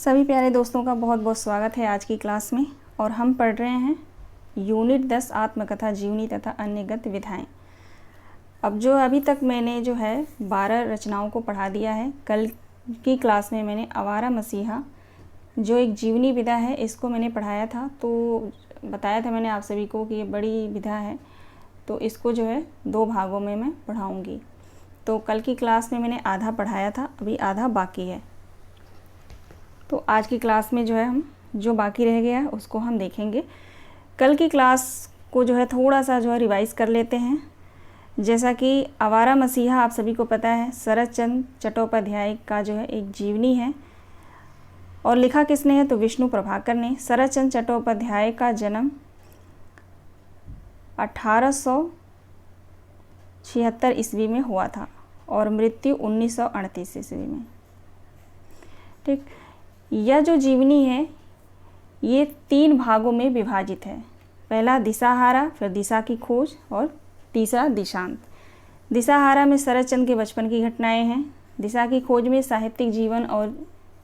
सभी प्यारे दोस्तों का बहुत बहुत स्वागत है आज की क्लास में। और हम पढ़ रहे हैं यूनिट 10 आत्मकथा जीवनी तथा अन्य गद्य विधाएँ। अब जो अभी तक मैंने जो है 12 रचनाओं को पढ़ा दिया है। कल की क्लास में मैंने आवारा मसीहा जो एक जीवनी विधा है इसको मैंने पढ़ाया था, तो बताया था मैंने आप सभी को कि ये बड़ी विधा है, तो इसको जो है 2 भागों में मैं पढ़ाऊँगी। तो कल की क्लास में मैंने आधा पढ़ाया था, अभी आधा बाकी है। तो आज की क्लास में जो है हम जो बाकी रह गया है उसको हम देखेंगे। कल की क्लास को जो है थोड़ा सा जो है रिवाइज़ कर लेते हैं। जैसा कि आवारा मसीहा आप सभी को पता है शरत चंद्र चट्टोपाध्याय का जो है एक जीवनी है, और लिखा किसने है तो विष्णु प्रभाकर ने। शरत चंद्र चट्टोपाध्याय का जन्म 1876 ईस्वी में हुआ था और मृत्यु 1938 ईस्वी में। ठीक, यह जो जीवनी है ये 3 भागों में विभाजित है। पहला दिशाहारा, फिर दिशा की खोज और तीसरा दिशांत। दिशाहारा में शरत चंद्र के बचपन की घटनाएं हैं, दिशा की खोज में साहित्यिक जीवन और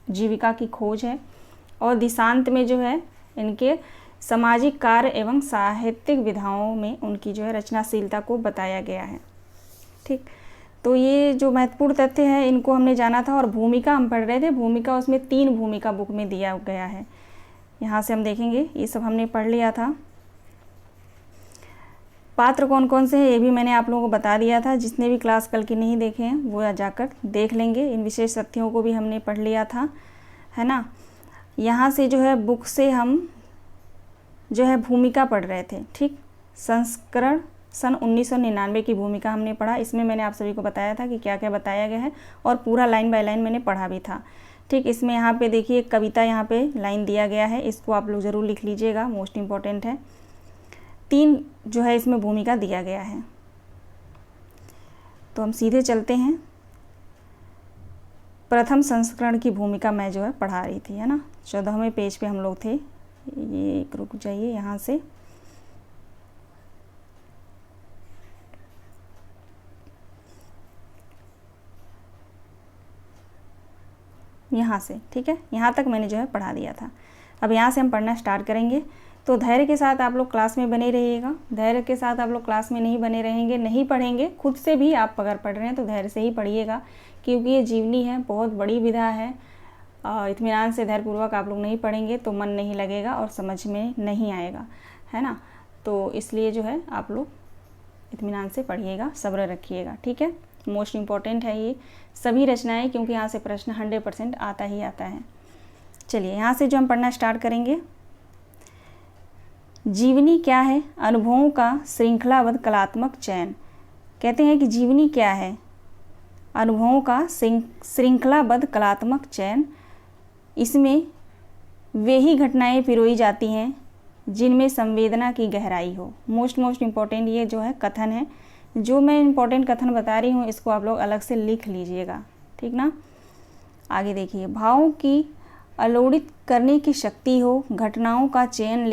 जीविका की खोज है, और दिशांत में जो है इनके सामाजिक कार्य एवं साहित्यिक विधाओं में उनकी जो है रचनाशीलता को बताया गया है। ठीक, तो ये जो महत्वपूर्ण तथ्य है इनको हमने जाना था। और भूमिका हम पढ़ रहे थे, भूमिका उसमें 3 भूमिका बुक में दिया गया है। यहाँ से हम देखेंगे, ये सब हमने पढ़ लिया था। पात्र कौन कौन से हैं ये भी मैंने आप लोगों को बता दिया था। जिसने भी क्लास कल की नहीं देखे हैं वो जाकर देख लेंगे। इन विशेष तथ्यों को भी हमने पढ़ लिया था, है ना। यहाँ से जो है बुक से हम जो है भूमिका पढ़ रहे थे। ठीक, संस्करण सन 1999 की भूमिका हमने पढ़ा। इसमें मैंने आप सभी को बताया था कि क्या क्या बताया गया है, और पूरा लाइन बाय लाइन मैंने पढ़ा भी था। ठीक, इसमें यहाँ पे देखिए कविता यहाँ पे लाइन दिया गया है, इसको आप लोग ज़रूर लिख लीजिएगा, मोस्ट इम्पॉर्टेंट है। 3 जो है इसमें भूमिका दिया गया है। तो हम सीधे चलते हैं। प्रथम संस्करण की भूमिका मैं जो है पढ़ा रही थी, है ना। 14वें पेज पे हम लोग थे। ये रुक जाइए, यहाँ से यहाँ से, ठीक है, यहाँ तक मैंने जो है पढ़ा दिया था। अब यहाँ से हम पढ़ना स्टार्ट करेंगे। तो धैर्य के साथ आप लोग क्लास में बने रहिएगा। धैर्य के साथ आप लोग क्लास में नहीं बने रहेंगे, नहीं पढ़ेंगे, खुद से भी आप अगर पढ़ रहे हैं तो धैर्य से ही पढ़िएगा, क्योंकि ये जीवनी है, बहुत बड़ी विधा है। इत्मीनान से धैर्यपूर्वक आप लोग नहीं पढ़ेंगे तो मन नहीं लगेगा और समझ में नहीं आएगा, है ना। तो इसलिए जो है आप लोग इत्मीनान से पढ़िएगा, सब्र रखिएगा, ठीक है। मोस्ट इम्पॉर्टेंट है ये सभी रचनाएं, क्योंकि यहाँ से प्रश्न 100% आता ही आता है। चलिए यहाँ से जो हम पढ़ना स्टार्ट करेंगे। जीवनी क्या है? अनुभवों का श्रृंखलाबद्ध कलात्मक चयन। कहते हैं कि जीवनी क्या है? अनुभवों का श्रृंखलाबद्ध कलात्मक चयन। इसमें वे ही घटनाएं पिरोई जाती हैं जिनमें संवेदना की गहराई हो। मोस्ट इम्पॉर्टेंट ये जो है कथन है। जो मैं इम्पोर्टेंट कथन बता रही हूँ इसको आप लोग अलग से लिख लीजिएगा, ठीक ना। आगे देखिए, भावों की अलोड़ित करने की शक्ति हो। घटनाओं का चयन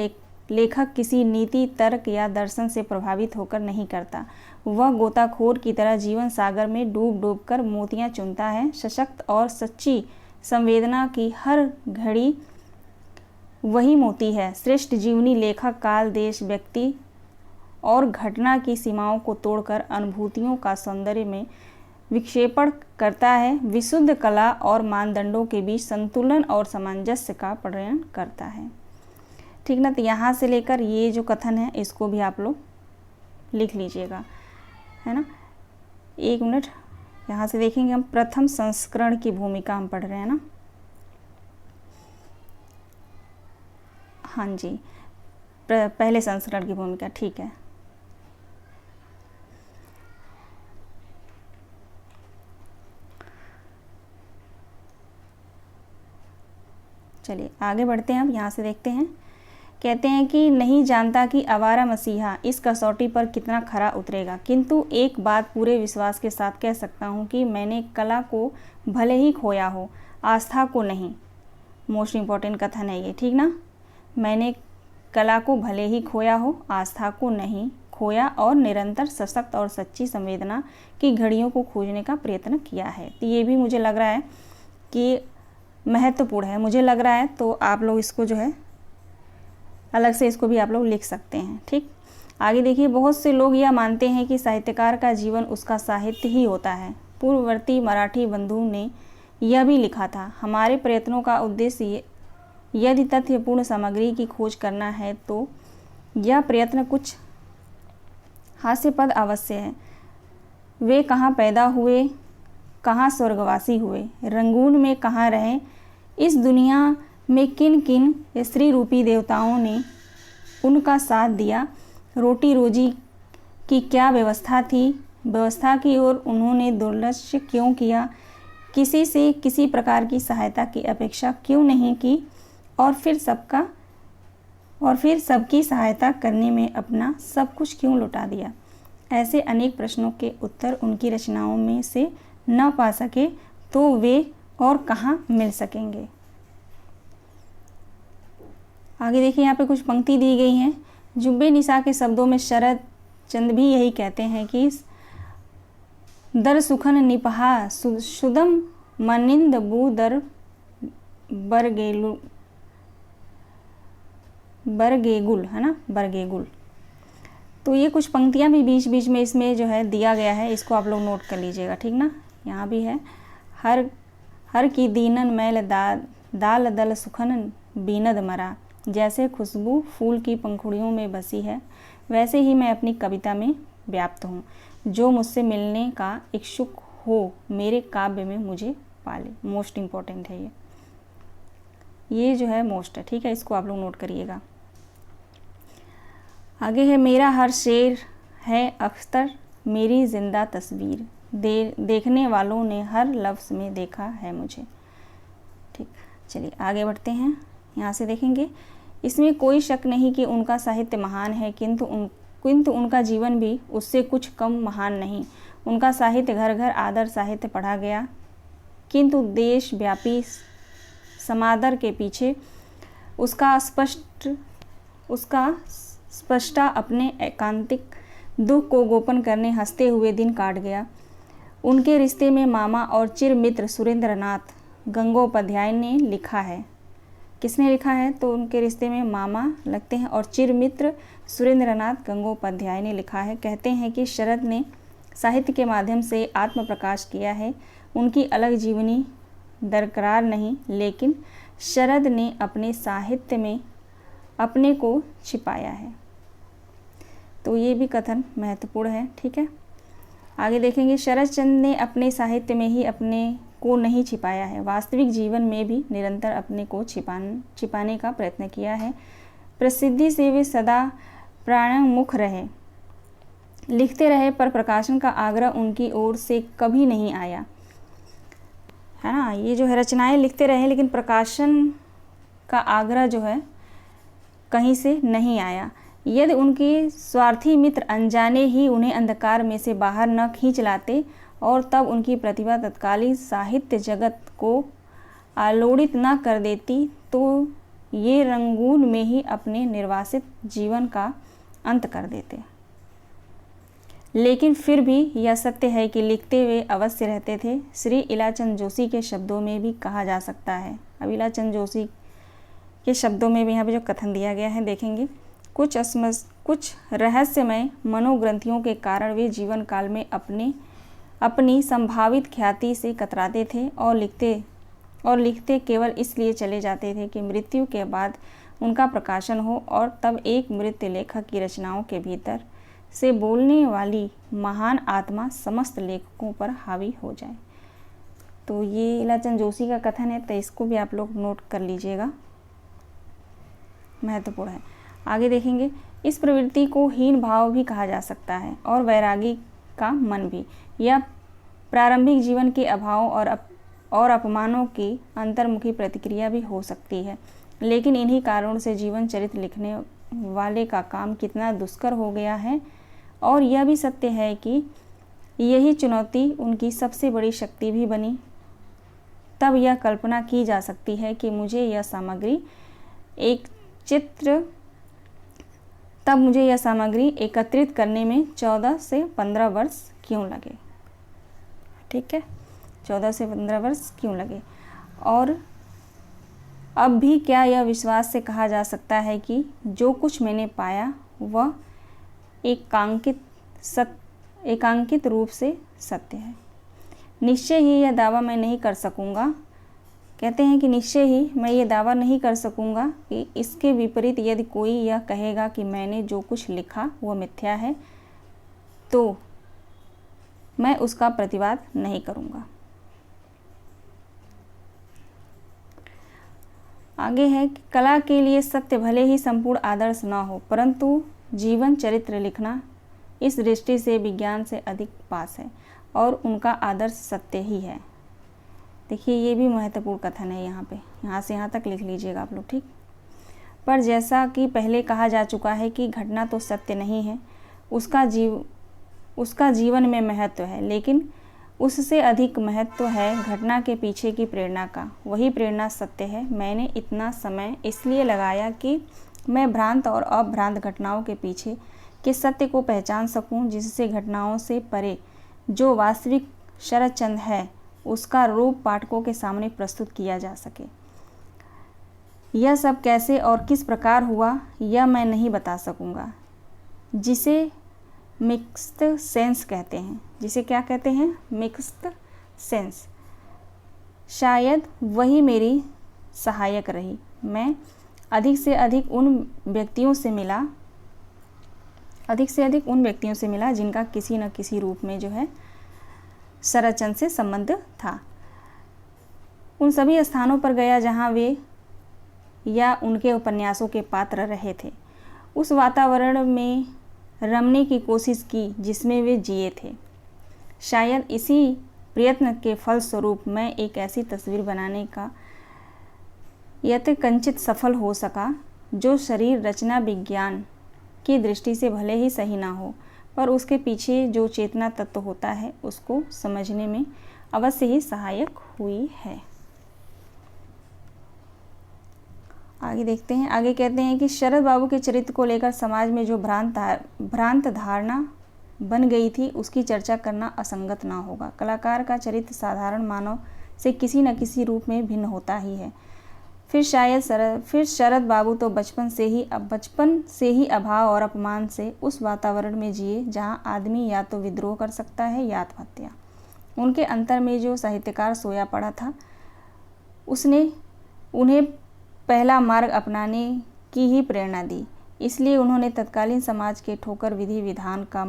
लेखक किसी नीति, तर्क या दर्शन से प्रभावित होकर नहीं करता। वह गोताखोर की तरह जीवन सागर में डूब डूब कर मोतियाँ चुनता है। सशक्त और सच्ची संवेदना की हर घड़ी वही मोती है। श्रेष्ठ जीवनी लेखक काल, देश, व्यक्ति और घटना की सीमाओं को तोड़कर अनुभूतियों का सौंदर्य में विक्षेपण करता है। विशुद्ध कला और मानदंडों के बीच संतुलन और सामंजस्य का प्रणयन करता है, ठीक ना। तो यहाँ से लेकर ये जो कथन है इसको भी आप लोग लिख लीजिएगा, है ना। 1 मिनट, यहाँ से देखेंगे हम प्रथम संस्करण की भूमिका हम पढ़ रहे हैं ना। हाँ जी, पहले संस्करण की भूमिका, ठीक है। चलिए आगे बढ़ते हैं। अब यहाँ से देखते हैं। कहते हैं कि नहीं जानता कि आवारा मसीहा इस कसौटी पर कितना खरा उतरेगा, किंतु एक बात पूरे विश्वास के साथ कह सकता हूँ कि मैंने कला को भले ही खोया हो, आस्था को नहीं। मोस्ट इम्पॉर्टेंट कथन है ये, ठीक ना। मैंने कला को भले ही खोया हो, आस्था को नहीं खोया, और निरंतर सशक्त और सच्ची संवेदना की घड़ियों को खोजने का प्रयत्न किया है। तो ये भी मुझे लग रहा है कि महत्वपूर्ण है, मुझे लग रहा है। तो आप लोग इसको जो है अलग से इसको भी आप लोग लिख सकते हैं। ठीक, आगे देखिए, बहुत से लोग यह मानते हैं कि साहित्यकार का जीवन उसका साहित्य ही होता है। पूर्ववर्ती मराठी बंधु ने यह भी लिखा था, हमारे प्रयत्नों का उद्देश्य यदि तथ्यपूर्ण सामग्री की खोज करना है तो यह प्रयत्न कुछ हास्यपद अवश्य है। वे कहाँ पैदा हुए, कहाँ स्वर्गवासी हुए, रंगून में कहाँ रहे, इस दुनिया में किन किन स्त्री रूपी देवताओं ने उनका साथ दिया, रोटी रोजी की क्या व्यवस्था थी, व्यवस्था की ओर उन्होंने दुर्लक्ष्य क्यों किया, किसी से किसी प्रकार की सहायता की अपेक्षा क्यों नहीं की, और फिर सबकी सहायता करने में अपना सब कुछ क्यों लुटा दिया। ऐसे अनेक प्रश्नों के उत्तर उनकी रचनाओं में से न पा सके तो वे और कहाँ मिल सकेंगे। आगे देखिए, यहाँ पे कुछ पंक्ति दी गई हैं। जुब्बे निसा के शब्दों में शरद चंद भी यही कहते हैं कि दर सुखन निपहा सुदम मनिंद बू दर बरगेगुल, है ना, बरगेगुल। तो ये कुछ पंक्तियाँ भी बीच बीच में इसमें जो है दिया गया है, इसको आप लोग नोट कर लीजिएगा। ठीक ना, यहाँ भी है, हर की दीनन मैल दाल दल सुखन बीनद मरा, जैसे खुशबू फूल की पंखुड़ियों में बसी है वैसे ही मैं अपनी कविता में व्याप्त हूँ। जो मुझसे मिलने का इच्छुक हो मेरे काव्य में मुझे पाले। मोस्ट इम्पॉर्टेंट है ये जो है मोस्ट है। ठीक है, इसको आप लोग नोट करिएगा। आगे है, मेरा हर शेर है अख्तर मेरी जिंदा तस्वीर, देखने वालों ने हर लफ्ज़ में देखा है मुझे। ठीक, चलिए आगे बढ़ते हैं। यहाँ से देखेंगे, इसमें कोई शक नहीं कि उनका साहित्य महान है, किंतु उनका जीवन भी उससे कुछ कम महान नहीं। उनका साहित्य घर घर आदर साहित्य पढ़ा गया, किंतु देशव्यापी समादर के पीछे उसका स्पष्टा अपने एकांतिक दुख को गोपन करने हंसते हुए दिन काट गया। उनके रिश्ते में मामा और चिर मित्र सुरेंद्रनाथ गंगोपाध्याय ने लिखा है। किसने लिखा है? तो उनके रिश्ते में मामा लगते हैं और चिर मित्र सुरेंद्रनाथ गंगोपाध्याय ने लिखा है। कहते हैं कि शरद ने साहित्य के माध्यम से आत्म प्रकाश किया है। उनकी अलग जीवनी दरकरार नहीं, लेकिन शरद ने अपने साहित्य में अपने को छिपाया है। तो ये भी कथन महत्वपूर्ण है। ठीक है, आगे देखेंगे, शरदचंद्र ने अपने साहित्य में ही अपने को नहीं छिपाया है, वास्तविक जीवन में भी निरंतर अपने को छिपाने का प्रयत्न किया है। प्रसिद्धि से वे सदा प्राणमुख रहे, लिखते रहे, पर प्रकाशन का आग्रह उनकी ओर से कभी नहीं आया, है ना। ये जो है रचनाएं लिखते रहे, लेकिन प्रकाशन का आग्रह जो है कहीं से नहीं आया। यदि उनके स्वार्थी मित्र अनजाने ही उन्हें अंधकार में से बाहर न खींच लाते और तब उनकी प्रतिभा तत्कालीन साहित्य जगत को आलोड़ित न कर देती, तो ये रंगून में ही अपने निर्वासित जीवन का अंत कर देते। लेकिन फिर भी यह सत्य है कि लिखते हुए अवश्य रहते थे। श्री इलाचंद जोशी के शब्दों में भी कहा जा सकता है। अब इलाचंद जोशी के शब्दों में भी यहाँ पे जो कथन दिया गया है देखेंगे, कुछ रहस्यमय मनोग्रंथियों के कारण वे जीवन काल में अपनी संभावित ख्याति से कतराते थे और लिखते केवल इसलिए चले जाते थे कि मृत्यु के बाद उनका प्रकाशन हो और तब एक मृत लेखक की रचनाओं के भीतर से बोलने वाली महान आत्मा समस्त लेखकों पर हावी हो जाए। तो ये इलाचंद जोशी का कथन है, तो इसको भी आप लोग नोट कर लीजिएगा, महत्वपूर्ण है। आगे देखेंगे, इस प्रवृत्ति को हीन भाव भी कहा जा सकता है और वैरागी का मन भी। यह प्रारंभिक जीवन के अभाव और अपमानों की अंतर्मुखी प्रतिक्रिया भी हो सकती है, लेकिन इन्हीं कारणों से जीवन चरित्र लिखने वाले का काम कितना दुष्कर हो गया है। और यह भी सत्य है कि यही चुनौती उनकी सबसे बड़ी शक्ति भी बनी। तब यह कल्पना की जा सकती है कि मुझे यह सामग्री एकत्रित करने में 14 से 15 वर्ष क्यों लगे। ठीक है, 14 से 15 वर्ष क्यों लगे। और अब भी क्या यह विश्वास से कहा जा सकता है कि जो कुछ मैंने पाया वह एकांकित रूप से सत्य है? निश्चय ही यह दावा मैं नहीं कर सकूंगा, कहते हैं कि निश्चय ही मैं ये दावा नहीं कर सकूंगा कि इसके विपरीत यदि कोई यह कहेगा कि मैंने जो कुछ लिखा वह मिथ्या है, तो मैं उसका प्रतिवाद नहीं करूंगा। आगे है कि कला के लिए सत्य भले ही संपूर्ण आदर्श न हो, परंतु जीवन चरित्र लिखना इस दृष्टि से विज्ञान से अधिक पास है और उनका आदर्श सत्य ही है। देखिए ये भी महत्वपूर्ण कथन है, यहाँ से यहाँ तक लिख लीजिएगा आप लोग, ठीक। पर जैसा कि पहले कहा जा चुका है कि घटना तो सत्य नहीं है, उसका जीवन में महत्व है, लेकिन उससे अधिक महत्व है घटना के पीछे की प्रेरणा का। वही प्रेरणा सत्य है। मैंने इतना समय इसलिए लगाया कि मैं भ्रांत और अभ्रांत घटनाओं के पीछे के सत्य को पहचान सकूं, जिससे घटनाओं से परे जो वास्तविक शरदचंद्र है उसका रूप पाठकों के सामने प्रस्तुत किया जा सके। यह सब कैसे और किस प्रकार हुआ यह मैं नहीं बता सकूंगा, जिसे मिक्स्ड सेंस कहते हैं। जिसे क्या कहते हैं? Mixed sense. शायद वही मेरी सहायक रही। मैं अधिक से अधिक उन व्यक्तियों से मिला जिनका किसी न किसी रूप में जो है शरदचंद्र से संबंध था। उन सभी स्थानों पर गया जहाँ वे या उनके उपन्यासों के पात्र रहे थे। उस वातावरण में रमने की कोशिश की जिसमें वे जिए थे। शायद इसी प्रयत्न के फलस्वरूप मैं एक ऐसी तस्वीर बनाने का यत्किंचित सफल हो सका जो शरीर रचना विज्ञान की दृष्टि से भले ही सही ना हो, पर उसके पीछे जो चेतना तत्व होता है उसको समझने में अवश्य ही सहायक हुई है। आगे देखते हैं। आगे कहते हैं कि शरद बाबू के चरित्र को लेकर समाज में जो भ्रांत धारणा बन गई थी उसकी चर्चा करना असंगत ना होगा। कलाकार का चरित्र साधारण मानव से किसी न किसी रूप में भिन्न होता ही है। फिर शरद बाबू तो बचपन से ही अभाव और अपमान से उस वातावरण में जिए जहाँ आदमी या तो विद्रोह कर सकता है या आत्महत्या। उनके अंतर में जो साहित्यकार सोया पड़ा था उसने उन्हें पहला मार्ग अपनाने की ही प्रेरणा दी। इसलिए उन्होंने तत्कालीन समाज के ठोकर विधि विधान का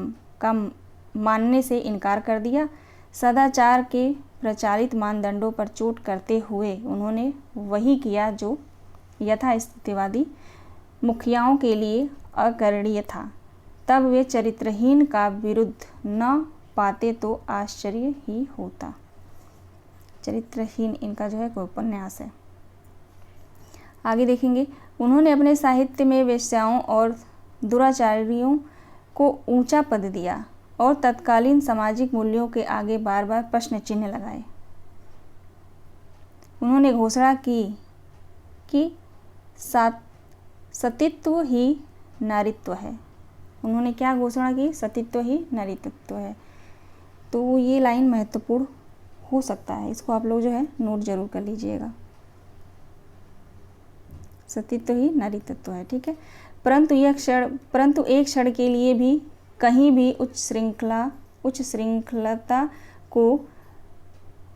मानने से इनकार कर दिया। सदाचार के प्रचारित मानदंडों पर चोट करते हुए उन्होंने वही किया जो यथास्थितिवादी मुखियाओं के लिए अकरणीय था। तब वे चरित्रहीन का विरुद्ध न पाते तो आश्चर्य ही होता। चरित्रहीन इनका जो है उपन्यास है। आगे देखेंगे। उन्होंने अपने साहित्य में वेश्याओं और दुराचारियों को ऊंचा पद दिया और तत्कालीन सामाजिक मूल्यों के आगे बार बार प्रश्न चिन्ह लगाए। उन्होंने घोषणा की कि सतीत्व ही नारीत्व है। उन्होंने क्या घोषणा की? सतीत्व ही नारीत्व है। तो ये लाइन महत्वपूर्ण हो सकता है, इसको आप लोग जो है नोट जरूर कर लीजिएगा। सतीत्व ही नारीत्व है, ठीक है। परंतु एक क्षण के लिए भी कहीं भी उच्च श्रृंखलता को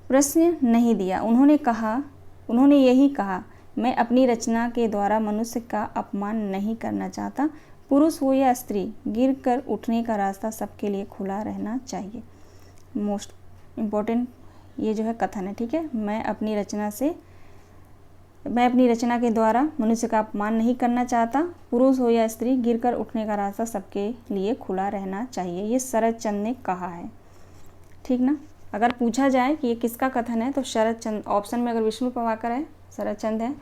प्रश्न नहीं दिया। उन्होंने यही कहा, मैं अपनी रचना के द्वारा मनुष्य का अपमान नहीं करना चाहता। पुरुष हो या स्त्री, गिर कर उठने का रास्ता सबके लिए खुला रहना चाहिए। मोस्ट इम्पोर्टेंट ये जो है कथन है, ठीक है। मैं अपनी रचना के द्वारा मनुष्य का अपमान नहीं करना चाहता। पुरुष हो या स्त्री, गिरकर उठने का रास्ता सबके लिए खुला रहना चाहिए। ये शरदचंद्र ने कहा है, ठीक ना। अगर पूछा जाए कि ये किसका कथन है तो शरदचंद्र, ऑप्शन में अगर विष्णु प्रभाकर है, शरदचंद्र है,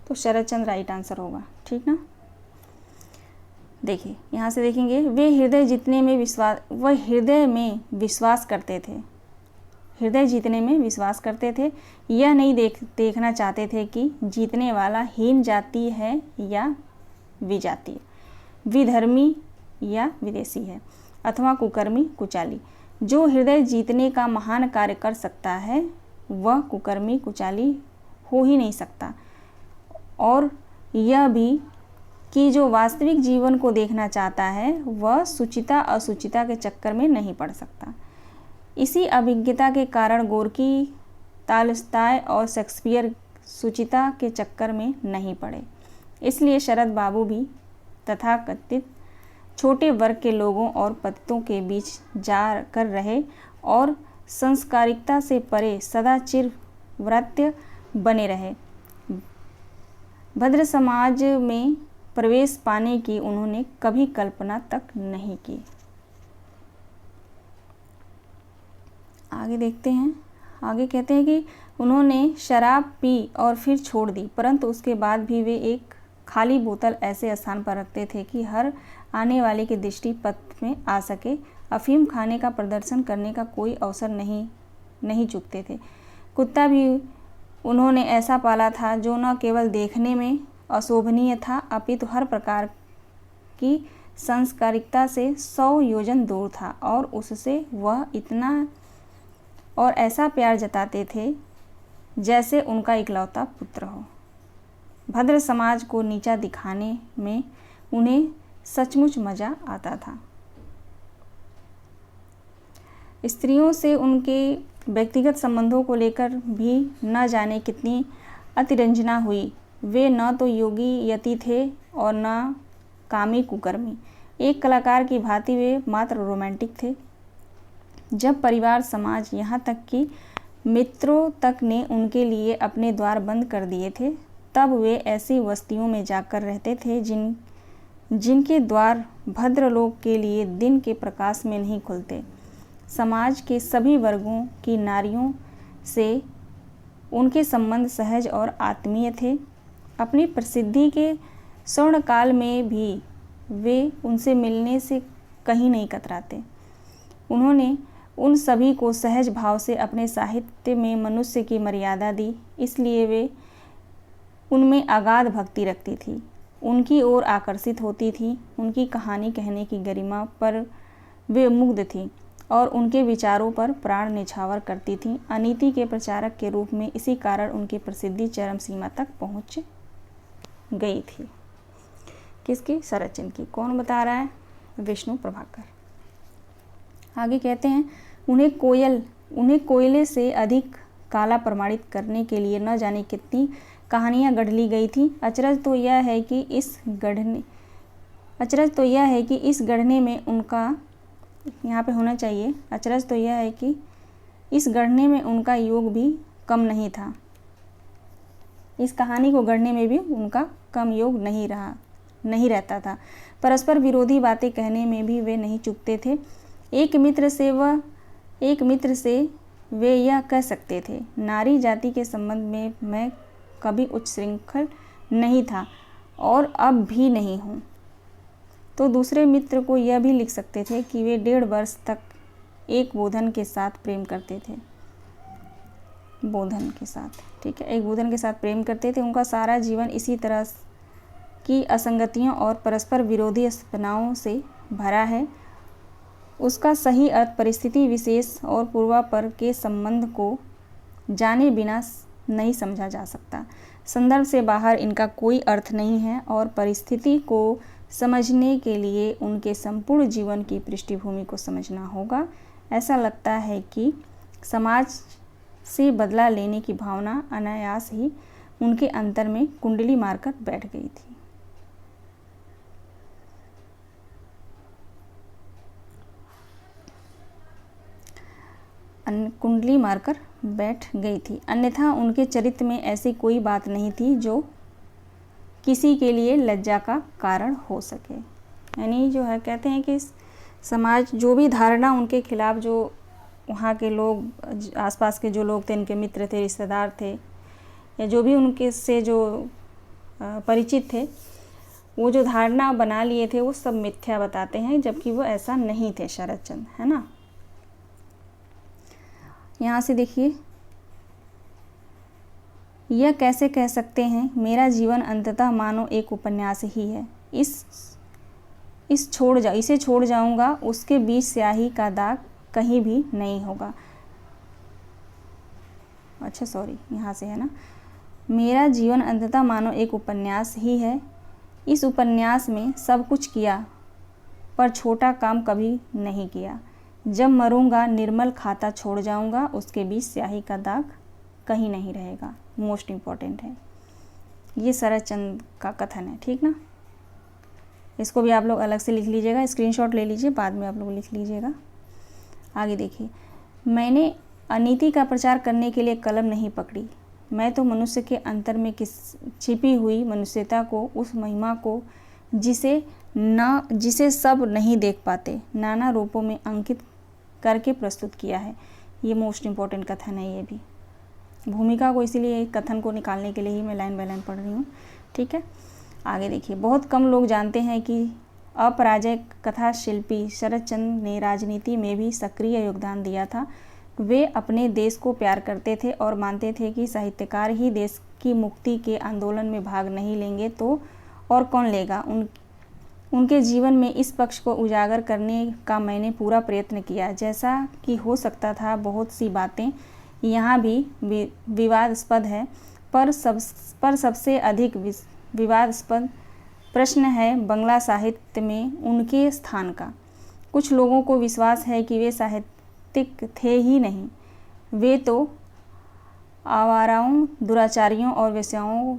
तो शरदचंद्र राइट आंसर होगा, ठीक ना। देखिए यहाँ से देखेंगे, वे हृदय में विश्वास करते थे। हृदय जीतने में विश्वास करते थे। यह नहीं देखना चाहते थे कि जीतने वाला हीन जाति है या विजातीय, विधर्मी या विदेशी है, अथवा कुकर्मी कुचाली। जो हृदय जीतने का महान कार्य कर सकता है वह कुकर्मी कुचाली हो ही नहीं सकता। और यह भी कि जो वास्तविक जीवन को देखना चाहता है वह सुचिता असुचिता के चक्कर में नहीं पड़ सकता। इसी अभिज्ञता के कारण गोर्की, तालस्ताय और शेक्सपियर सुचिता के चक्कर में नहीं पड़े। इसलिए शरद बाबू भी तथाकथित छोटे वर्ग के लोगों और पतितों के बीच जा कर रहे और संस्कारिकता से परे सदा चिरव्रत्य बने रहे। भद्र समाज में प्रवेश पाने की उन्होंने कभी कल्पना तक नहीं की। आगे देखते हैं। आगे कहते हैं कि उन्होंने शराब पी और फिर छोड़ दी, परंतु उसके बाद भी वे एक खाली बोतल ऐसे स्थान पर रखते थे कि हर आने वाले की दृष्टि पथ में आ सके। अफीम खाने का प्रदर्शन करने का कोई अवसर नहीं चूकते थे। कुत्ता भी उन्होंने ऐसा पाला था जो न केवल देखने में अशोभनीय था अपितु हर प्रकार की संस्कारिकता से 100 योजन दूर था और उससे वह इतना और ऐसा प्यार जताते थे जैसे उनका इकलौता पुत्र हो। भद्र समाज को नीचा दिखाने में उन्हें सचमुच मज़ा आता था। स्त्रियों से उनके व्यक्तिगत संबंधों को लेकर भी न जाने कितनी अतिरंजना हुई। वे न तो योगी यति थे और न कामी कुकर्मी। एक कलाकार की भांति वे मात्र रोमांटिक थे। जब परिवार, समाज, यहाँ तक कि मित्रों तक ने उनके लिए अपने द्वार बंद कर दिए थे, तब वे ऐसी बस्तियों में जाकर रहते थे जिनके द्वार भद्रलोक के लिए दिन के प्रकाश में नहीं खुलते। समाज के सभी वर्गों की नारियों से उनके संबंध सहज और आत्मीय थे। अपनी प्रसिद्धि के स्वर्णकाल में भी वे उनसे मिलने से कहीं नहीं कतराते। उन्होंने उन सभी को सहज भाव से अपने साहित्य में मनुष्य की मर्यादा दी, इसलिए वे उनमें अगाध भक्ति रखती थी, उनकी ओर आकर्षित होती थी। उनकी कहानी कहने की गरिमा पर वे मुग्ध थीं और उनके विचारों पर प्राण न्यौछावर करती थीं। अनीति के प्रचारक के रूप में इसी कारण उनकी प्रसिद्धि चरम सीमा तक पहुंच गई थी। किसकी? शरदचंद्र की। कौन बता रहा है? विष्णु प्रभाकर। आगे कहते हैं उन्हें कोयले से अधिक काला प्रमाणित करने के लिए न जाने कितनी कहानियाँ गढ़ ली गई थी। अचरज तो यह है कि इस गढ़ने में उनका, यहाँ पे होना चाहिए, अचरज तो यह है कि इस गढ़ने में उनका योग भी कम नहीं था। इस कहानी को गढ़ने में भी उनका कम योग नहीं रहता था। परस्पर विरोधी बातें कहने में भी वे नहीं चूकते थे। एक मित्र से वे यह कह सकते थे, नारी जाति के संबंध में मैं कभी उच्च श्रृंखल नहीं था और अब भी नहीं हूँ। तो दूसरे मित्र को यह भी लिख सकते थे कि वे 1.5 वर्ष तक एक बोधन के साथ प्रेम करते थे। बोधन के साथ, ठीक है, एक बोधन के साथ प्रेम करते थे। उनका सारा जीवन इसी तरह की असंगतियों और परस्पर विरोधी स्पनाओं से भरा है। उसका सही अर्थ परिस्थिति विशेष और पूर्वापर के संबंध को जाने बिना नहीं समझा जा सकता। संदर्भ से बाहर इनका कोई अर्थ नहीं है और परिस्थिति को समझने के लिए उनके संपूर्ण जीवन की पृष्ठभूमि को समझना होगा। ऐसा लगता है कि समाज से बदला लेने की भावना अनायास ही उनके अंतर में कुंडली मारकर बैठ गई थी। कुंडली मारकर बैठ गई थी। अन्यथा उनके चरित्र में ऐसी कोई बात नहीं थी जो किसी के लिए लज्जा का कारण हो सके। यानी जो है, कहते हैं कि समाज जो भी धारणा उनके खिलाफ, जो वहाँ के लोग, आसपास के जो लोग थे, इनके मित्र थे, रिश्तेदार थे, या जो भी उनके से जो परिचित थे, वो जो धारणा बना लिए थे वो सब मिथ्या बताते हैं, जबकि वो ऐसा नहीं थे शरदचंद्र, है ना। यहाँ से देखिए, यह कैसे कह सकते हैं, मेरा जीवन अंततः मानो एक उपन्यास ही है। इसे छोड़ जाऊंगा, उसके बीच स्याही का दाग कहीं भी नहीं होगा। अच्छा सॉरी, यहाँ से है ना। मेरा जीवन अंततः मानो एक उपन्यास ही है। इस उपन्यास में सब कुछ किया पर छोटा काम कभी नहीं किया। जब मरूंगा निर्मल खाता छोड़ जाऊंगा, उसके बीच स्याही का दाग कहीं नहीं रहेगा। मोस्ट इम्पॉर्टेंट है, ये शरद चंद्र का कथन है, ठीक ना। इसको भी आप लोग अलग से लिख लीजिएगा, स्क्रीनशॉट ले लीजिए, बाद में आप लोग लिख लीजिएगा। आगे देखिए, मैंने अनीति का प्रचार करने के लिए कलम नहीं पकड़ी। मैं तो मनुष्य के अंतर में छिपी हुई मनुष्यता को, उस महिमा को जिसे सब नहीं देख पाते, नाना रूपों में अंकित करके प्रस्तुत किया है। ये मोस्ट इम्पॉर्टेंट कथन है। ये भी भूमिका को, इसीलिए कथन को निकालने के लिए ही मैं लाइन बाय लाइन पढ़ रही हूँ, ठीक है। आगे देखिए, बहुत कम लोग जानते हैं कि अपराजय कथा शिल्पी शरद चंद्र ने राजनीति में भी सक्रिय योगदान दिया था। वे अपने देश को प्यार करते थे और मानते थे कि साहित्यकार ही देश की मुक्ति के आंदोलन में भाग नहीं लेंगे तो और कौन लेगा। उनके जीवन में इस पक्ष को उजागर करने का मैंने पूरा प्रयत्न किया, जैसा कि हो सकता था। बहुत सी बातें यहाँ भी विवादास्पद है, पर सबसे अधिक विवादास्पद प्रश्न है बंगला साहित्य में उनके स्थान का। कुछ लोगों को विश्वास है कि वे साहित्यिक थे ही नहीं, वे तो आवाराओं, दुराचारियों और वेश्याओं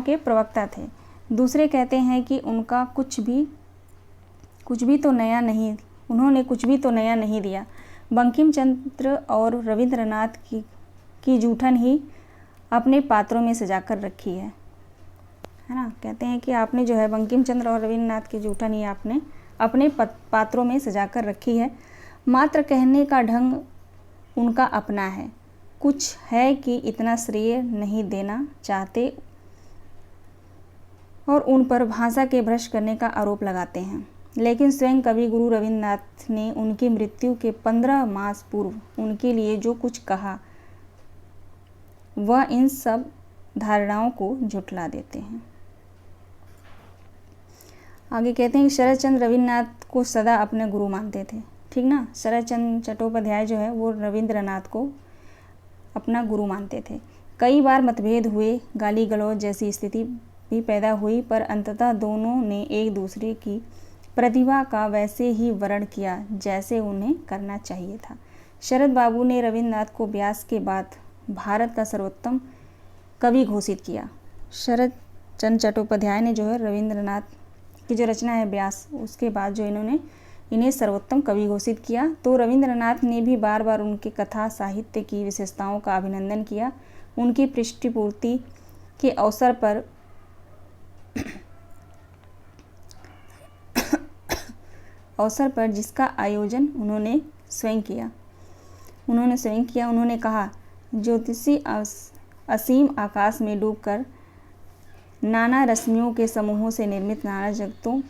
के प्रवक्ता थे। दूसरे कहते हैं कि उन्होंने कुछ भी तो नया नहीं दिया। बंकिम चंद्र और रविंद्रनाथ की जूठन ही अपने पात्रों में सजा कर रखी है ना। कहते हैं कि आपने जो है बंकिम चंद्र और रविंद्रनाथ की जूठन ही आपने अपने पात्रों में सजा कर रखी है। मात्र कहने का ढंग उनका अपना है। कुछ है कि इतना श्रेय नहीं देना चाहते और उन पर भाषा के भ्रष्ट करने का आरोप लगाते हैं। लेकिन स्वयं कवि गुरु रविंद्रनाथ ने उनकी मृत्यु के 15 मास पूर्व उनके लिए जो कुछ कहा, वह इन सब धारणाओं को झुठला देते हैं। आगे कहते हैं कि शरद चंद्र रविंद्रनाथ को सदा अपने गुरु मानते थे, ठीक ना। शरद चंद्र चट्टोपाध्याय जो है वो रविंद्रनाथ को अपना गुरु मानते थे। कई बार मतभेद हुए, गाली गलौज जैसी स्थिति भी पैदा हुई, पर अंततः दोनों ने एक दूसरे की प्रतिभा का वैसे ही वर्ण किया जैसे उन्हें करना चाहिए था। शरद बाबू ने रविंद्रनाथ को व्यास के बाद भारत का सर्वोत्तम कवि घोषित किया। शरद चंद्र चट्टोपाध्याय ने जो है रविंद्रनाथ की जो रचना है व्यास, उसके बाद जो इन्हें सर्वोत्तम कवि घोषित किया। तो रविंद्रनाथ ने भी बार बार उनके कथा साहित्य की विशेषताओं का अभिनंदन किया। उनकी पृष्ठपूर्ति के अवसर पर जिसका आयोजन उन्होंने स्वयं किया। उन्होंने कहा, ज्योतिषी असीम आकाश में डूबकर नाना रश्मियों के समूहों से निर्मित नाना जगतों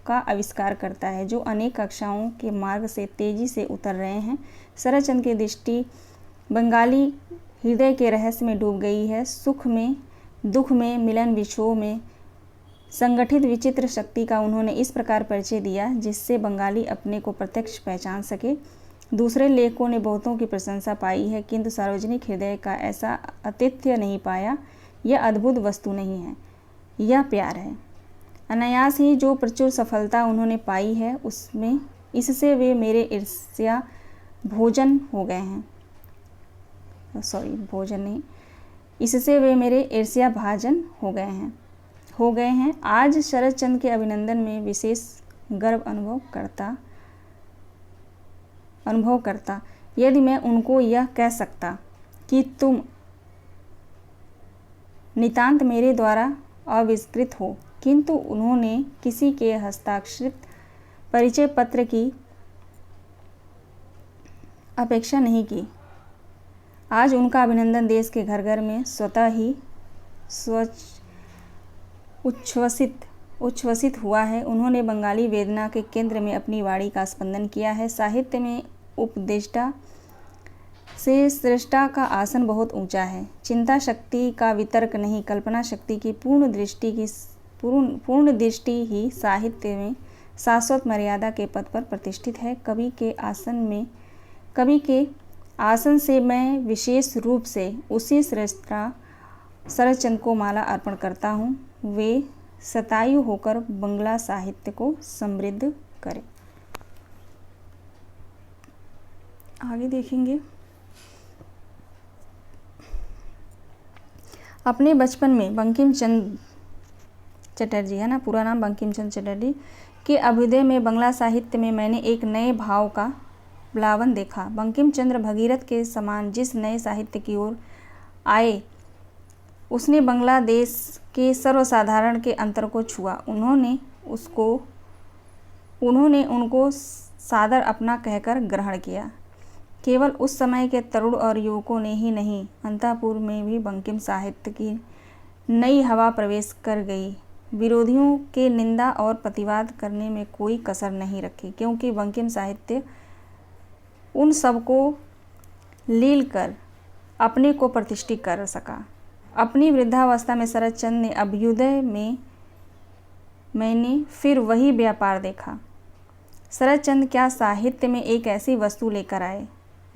का आविष्कार करता है, जो अनेक कक्षाओं के मार्ग से तेजी से उतर रहे हैं। शरद चंद्र की दृष्टि बंगाली हृदय के रहस्य में डूब गई है। सुख में, दुख में, मिलन विछोह में संगठित विचित्र शक्ति का उन्होंने इस प्रकार परिचय दिया जिससे बंगाली अपने को प्रत्यक्ष पहचान सके। दूसरे लेखकों ने बहुतों की प्रशंसा पाई है, किंतु सार्वजनिक हृदय का ऐसा आतिथ्य नहीं पाया। यह अद्भुत वस्तु नहीं है, यह प्यार है। अनायास ही जो प्रचुर सफलता उन्होंने पाई है, इससे वे मेरे ईर्ष्या भोजन हो गए हैं। इससे वे मेरे ईर्ष्या भाजन हो गए हैं। आज शरद चंद्र के अभिनंदन में विशेष गर्व अनुभव करता यदि मैं उनको यह कह सकता कि तुम नितांत मेरे द्वारा आविष्कृत हो, किंतु उन्होंने किसी के हस्ताक्षरित परिचय पत्र की अपेक्षा नहीं की। आज उनका अभिनंदन देश के घर घर में स्वतः ही उच्छ्वसित हुआ है। उन्होंने बंगाली वेदना के केंद्र में अपनी वाणी का स्पंदन किया है। साहित्य में उपदेष्टा से श्रेष्ठा का आसन बहुत ऊंचा है। चिंता शक्ति का वितर्क नहीं, कल्पना शक्ति की पूर्ण दृष्टि ही साहित्य में शाश्वत मर्यादा के पद पर प्रतिष्ठित है। कवि के आसन से मैं विशेष रूप से उसी श्रेष्ठता शरदचंद्र को माला अर्पण करता हूँ। वे शतायु होकर बंगला साहित्य को समृद्ध करें। आगे देखेंगे। अपने बचपन में बंकिम चंद्र चटर्जी, है ना, पूरा नाम बंकिम चंद्र चटर्जी, के अभ्युदय में बंगला साहित्य में मैंने एक नए भाव का प्लावन देखा। बंकिम चंद्र भगीरथ के समान जिस नए साहित्य की ओर आए उसने बांग्लादेश के सर्वसाधारण के अंतर को छुआ। उन्होंने उनको सादर अपना कहकर ग्रहण किया। केवल उस समय के तरुण और युवकों ने ही नहीं, अंतःपुर में भी बंकिम साहित्य की नई हवा प्रवेश कर गई। विरोधियों के निंदा और प्रतिवाद करने में कोई कसर नहीं रखी, क्योंकि बंकिम साहित्य उन सबको लील कर अपने को प्रतिष्ठित कर सका। अपनी वृद्धावस्था में शरदचंद्र ने अभ्युदय में मैंने फिर वही व्यापार देखा। शरदचंद्र क्या साहित्य में एक ऐसी वस्तु लेकर आए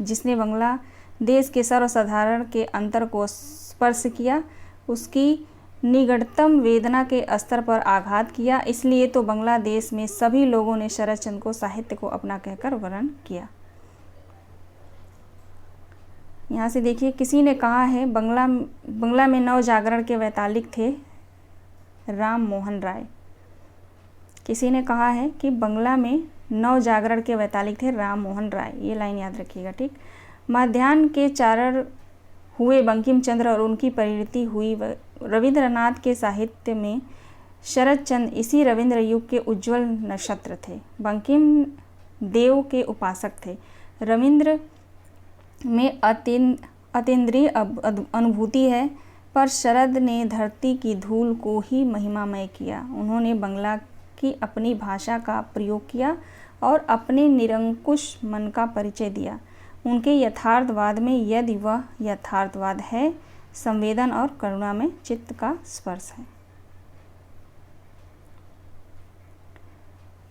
जिसने बांग्लादेश के सर्वसाधारण के अंतर को स्पर्श किया, उसकी निकटतम वेदना के स्तर पर आघात किया। इसलिए तो बांग्लादेश में सभी लोगों ने शरदचंद्र को साहित्य को अपना कहकर वर्ण किया। यहाँ से देखिए, किसी ने कहा है बंगला में नव जागरण के वैतालिक थे राम मोहन राय। किसी ने कहा है कि बंगला में नव जागरण के वैतालिक थे राम मोहन राय। ये लाइन याद रखिएगा, ठीक। मध्याह्न के चारण हुए बंकिम चंद्र और उनकी परिणति हुई रविंद्रनाथ के साहित्य में शरदचंद्र इसी रविंद्र युग के उज्जवल नक्षत्र थे। बंकिम देव के उपासक थे। रविंद्र में अतीन्द्रिय अनुभूति है, पर शरद ने धरती की धूल को ही महिमामय किया। उन्होंने बंगला की अपनी भाषा का प्रयोग किया और अपने निरंकुश मन का परिचय दिया। उनके यथार्थवाद में, यदि वह यथार्थवाद है, संवेदन और करुणा में चित्त का स्पर्श है।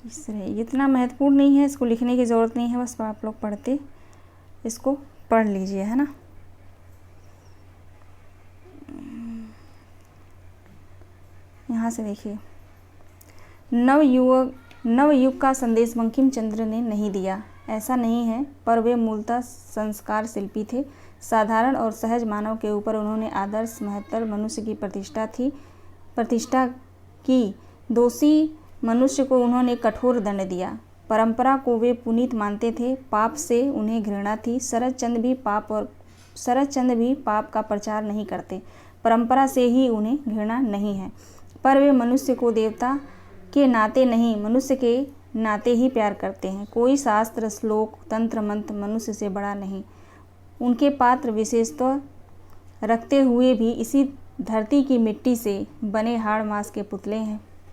इसलिए इतना महत्वपूर्ण नहीं है, इसको लिखने की ज़रूरत नहीं है, बस आप लोग पढ़ते इसको पढ़ लीजिए, है ना। यहाँ से देखिए, नवयुग का संदेश बंकिम चंद्र ने नहीं दिया, ऐसा नहीं है, पर वे मूलतः संस्कार शिल्पी थे। साधारण और सहज मानव के ऊपर उन्होंने आदर्श महत्तर मनुष्य की प्रतिष्ठा की। दोषी मनुष्य को उन्होंने कठोर दंड दिया। परंपरा को वे पुनीत मानते थे, पाप से उन्हें घृणा थी। शरदचंद्र भी पाप का प्रचार नहीं करते, परंपरा से ही उन्हें घृणा नहीं है, पर वे मनुष्य को देवता के नाते नहीं, मनुष्य के नाते ही प्यार करते हैं। कोई शास्त्र, श्लोक, तंत्र, मंत्र मनुष्य से बड़ा नहीं। उनके पात्र विशेषता रखते हुए भी इसी धरती की मिट्टी से बने हाड़ मांस के पुतले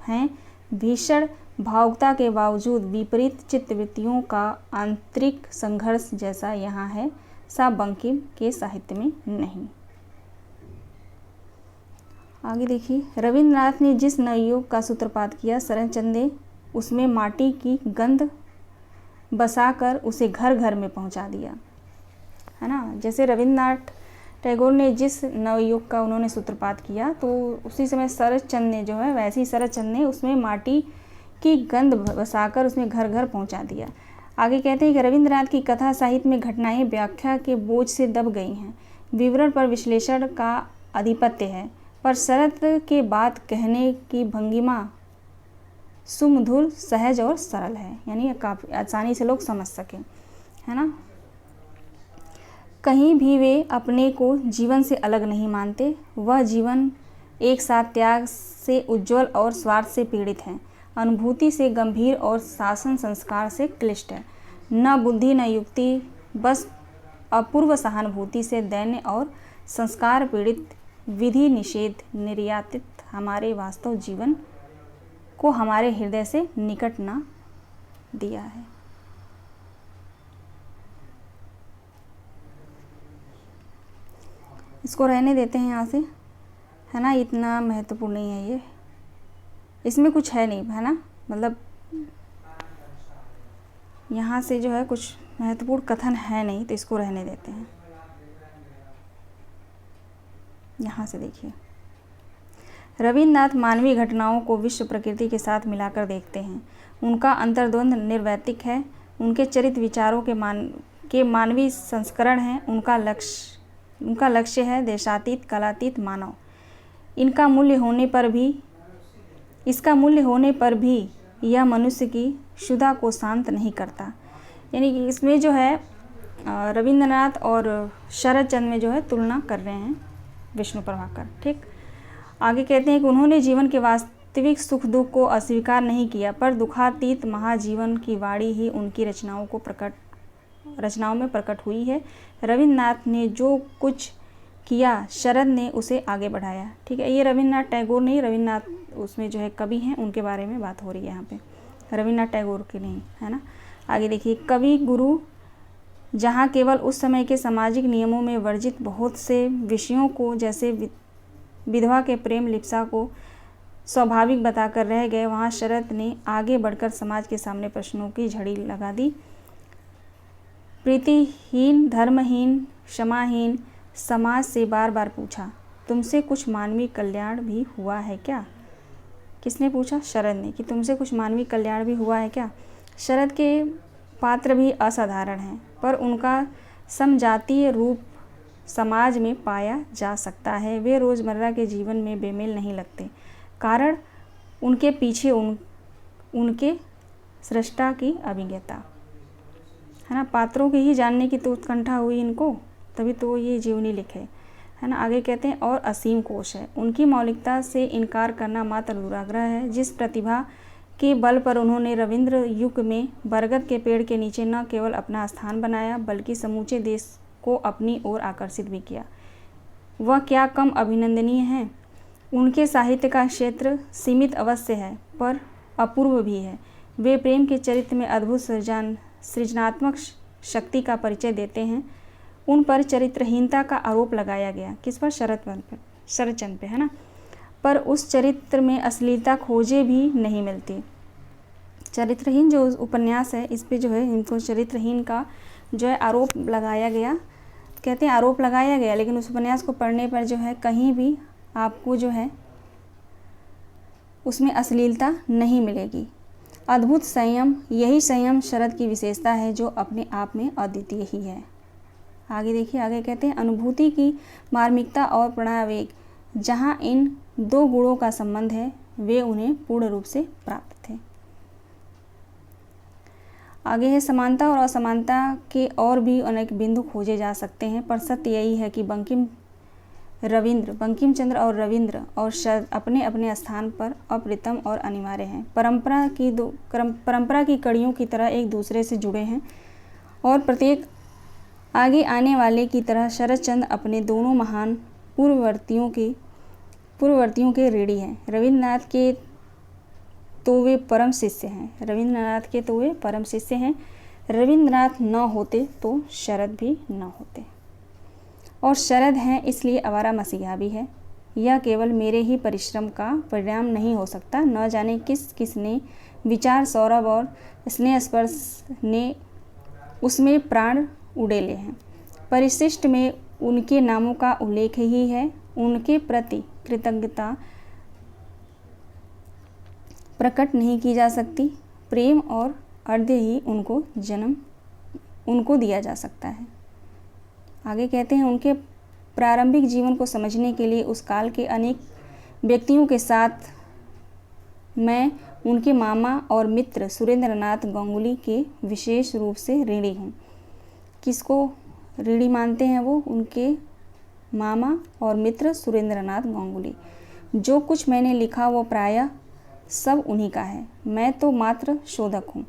हैं। भीषण भावुकता के बावजूद विपरीत चित्तवृत्तियों का आंतरिक संघर्ष जैसा यहाँ है, सा बंकिम के साहित्य में नहीं। आगे देखिए, रविंद्रनाथ ने जिस नवयुग का सूत्रपात किया, शरदचंद्र ने उसमें माटी की गंध बसाकर उसे घर घर में पहुंचा दिया, है ना। जैसे रविंद्रनाथ टैगोर ने जिस नवयुग का उन्होंने सूत्रपात किया, तो उसी समय शरदचंद्र ने जो है, वैसे ही शरदचंद्र ने उसमें माटी की गंध बसाकर उसमें घर घर पहुंचा दिया। आगे कहते हैं कि रविंद्रनाथ की कथा साहित्य में घटनाएं व्याख्या के बोझ से दब गई हैं, विवरण पर विश्लेषण का आधिपत्य है, पर शरद के बात कहने की भंगिमा सुमधुर, सहज और सरल है, यानी काफ़ी आसानी से लोग समझ सकें, है ना। कहीं भी वे अपने को जीवन से अलग नहीं मानते। वह जीवन एक साथ त्याग से उज्जवल और स्वार्थ से पीड़ित है, अनुभूति से गंभीर और शासन संस्कार से क्लिष्ट है। न बुद्धि न युक्ति, बस अपूर्व सहानुभूति से दैन्य और संस्कार पीड़ित, विधि निषेध निर्यातित हमारे वास्तव जीवन को हमारे हृदय से निकट न दिया है। इसको रहने देते हैं यहाँ से, है ना। इतना महत्वपूर्ण नहीं है ये, इसमें कुछ है नहीं, है ना। मतलब यहाँ से जो है कुछ महत्वपूर्ण कथन है नहीं तो इसको रहने देते हैं। यहाँ से देखिए, रविन्द्रनाथ मानवीय घटनाओं को विश्व प्रकृति के साथ मिलाकर देखते हैं। उनका अंतर्द्वंद निर्वैतिक है। उनके चरित्र विचारों के मानवीय संस्करण हैं। उनका लक्ष्य है देशातीत कलातीत मानव। इसका मूल्य होने पर भी यह मनुष्य की क्षुधा को शांत नहीं करता। यानी कि इसमें जो है रविन्द्रनाथ और शरद चंद्र में जो है तुलना कर रहे हैं विष्णु प्रभाकर। ठीक, आगे कहते हैं कि उन्होंने जीवन के वास्तविक सुख दुख को अस्वीकार नहीं किया, पर दुखातीत महाजीवन की वाणी ही उनकी रचनाओं में प्रकट हुई है। रविन्द्रनाथ ने जो कुछ किया, शरद ने उसे आगे बढ़ाया। ठीक है, ये रविन्द्रनाथ टैगोर नहीं, रविन्द्रनाथ उसमें जो है कवि हैं, उनके बारे में बात हो रही है यहाँ पे, रविन्द्रनाथ टैगोर की नहीं, है ना। आगे देखिए, कवि गुरु जहाँ केवल उस समय के सामाजिक नियमों में वर्जित बहुत से विषयों को, जैसे विधवा के प्रेम लिप्सा को स्वाभाविक बताकर रह गए, वहाँ शरद ने आगे बढ़कर समाज के सामने प्रश्नों की झड़ी लगा दी। प्रीतिहीन, धर्महीन, क्षमाहीन समाज से बार बार पूछा, तुमसे कुछ मानवीय कल्याण भी हुआ है क्या? किसने पूछा? शरद ने, कि तुमसे कुछ मानवीय कल्याण भी हुआ है क्या? शरद के पात्र भी असाधारण हैं, पर उनका समजातीय रूप समाज में पाया जा सकता है। वे रोज़मर्रा के जीवन में बेमेल नहीं लगते, कारण उनके पीछे उनके सृष्टा की अभिज्ञता है ना। पात्रों के ही जानने की तो उत्कंठा हुई इनको, तभी तो ये जीवनी लिखे, है ना। आगे कहते हैं, और असीम कोश है। उनकी मौलिकता से इनकार करना मात्र दुराग्रह है। जिस प्रतिभा के बल पर उन्होंने रविंद्र युग में बरगद के पेड़ के नीचे न केवल अपना स्थान बनाया, बल्कि समूचे देश को अपनी ओर आकर्षित भी किया, वह क्या कम अभिनंदनीय है। उनके साहित्य का क्षेत्र सीमित अवश्य है, पर अपूर्व भी है। वे प्रेम के चरित्र में अद्भुत सृजनात्मक शक्ति का परिचय देते हैं। उन पर चरित्रहीनता का आरोप लगाया गया, किस पर? शरदचंद्र पे, है ना। पर उस चरित्र में अश्लीलता खोजे भी नहीं मिलती। चरित्रहीन जो उपन्यास है, इस पे जो है इनको चरित्रहीन का जो है आरोप लगाया गया। कहते हैं आरोप लगाया गया, लेकिन उस उपन्यास को पढ़ने पर जो है कहीं भी आपको जो है उसमें अश्लीलता नहीं मिलेगी। अद्भुत संयम, यही संयम शरद की विशेषता है, जो अपने आप में अद्वितीय ही है। आगे देखिए, आगे कहते हैं, अनुभूति की मार्मिकता और प्रणयावेग, जहाँ इन दो गुणों का संबंध है, वे उन्हें पूर्ण रूप से प्राप्त थे। आगे है, समानता और असमानता के और भी अनेक बिंदु खोजे जा सकते हैं, पर सत्य यही है कि बंकिम चंद्र और रविंद्र और शरद अपने अपने स्थान पर अप्रतिम और अनिवार्य हैं। परंपरा की कड़ियों की तरह एक दूसरे से जुड़े हैं, और प्रत्येक आगे आने वाले की तरह शरदचंद्र अपने दोनों महान पूर्ववर्तियों के ऋणी हैं। रविन्द्रनाथ के तो वे परम शिष्य हैं। रविन्द्रनाथ न होते तो शरद भी न होते, और शरद हैं इसलिए आवारा मसीहा भी है। यह केवल मेरे ही परिश्रम का परिणाम नहीं हो सकता। न जाने किसने विचार, सौरभ और स्नेह स्पर्श ने उसमें प्राण उड़ेले हैं। परिशिष्ट में उनके नामों का उल्लेख ही है। उनके प्रति कृतज्ञता प्रकट नहीं की जा सकती। प्रेम और अर्घ्य ही उनको दिया जा सकता है। आगे कहते हैं, उनके प्रारंभिक जीवन को समझने के लिए उस काल के अनेक व्यक्तियों के साथ मैं उनके मामा और मित्र सुरेंद्रनाथ गांगुली के विशेष रूप से ऋणी हूँ। किसको ऋणी मानते हैं वो? उनके मामा और मित्र सुरेंद्रनाथ गांगुली। जो कुछ मैंने लिखा वो प्रायः सब उन्हीं का है, मैं तो मात्र शोधक हूँ।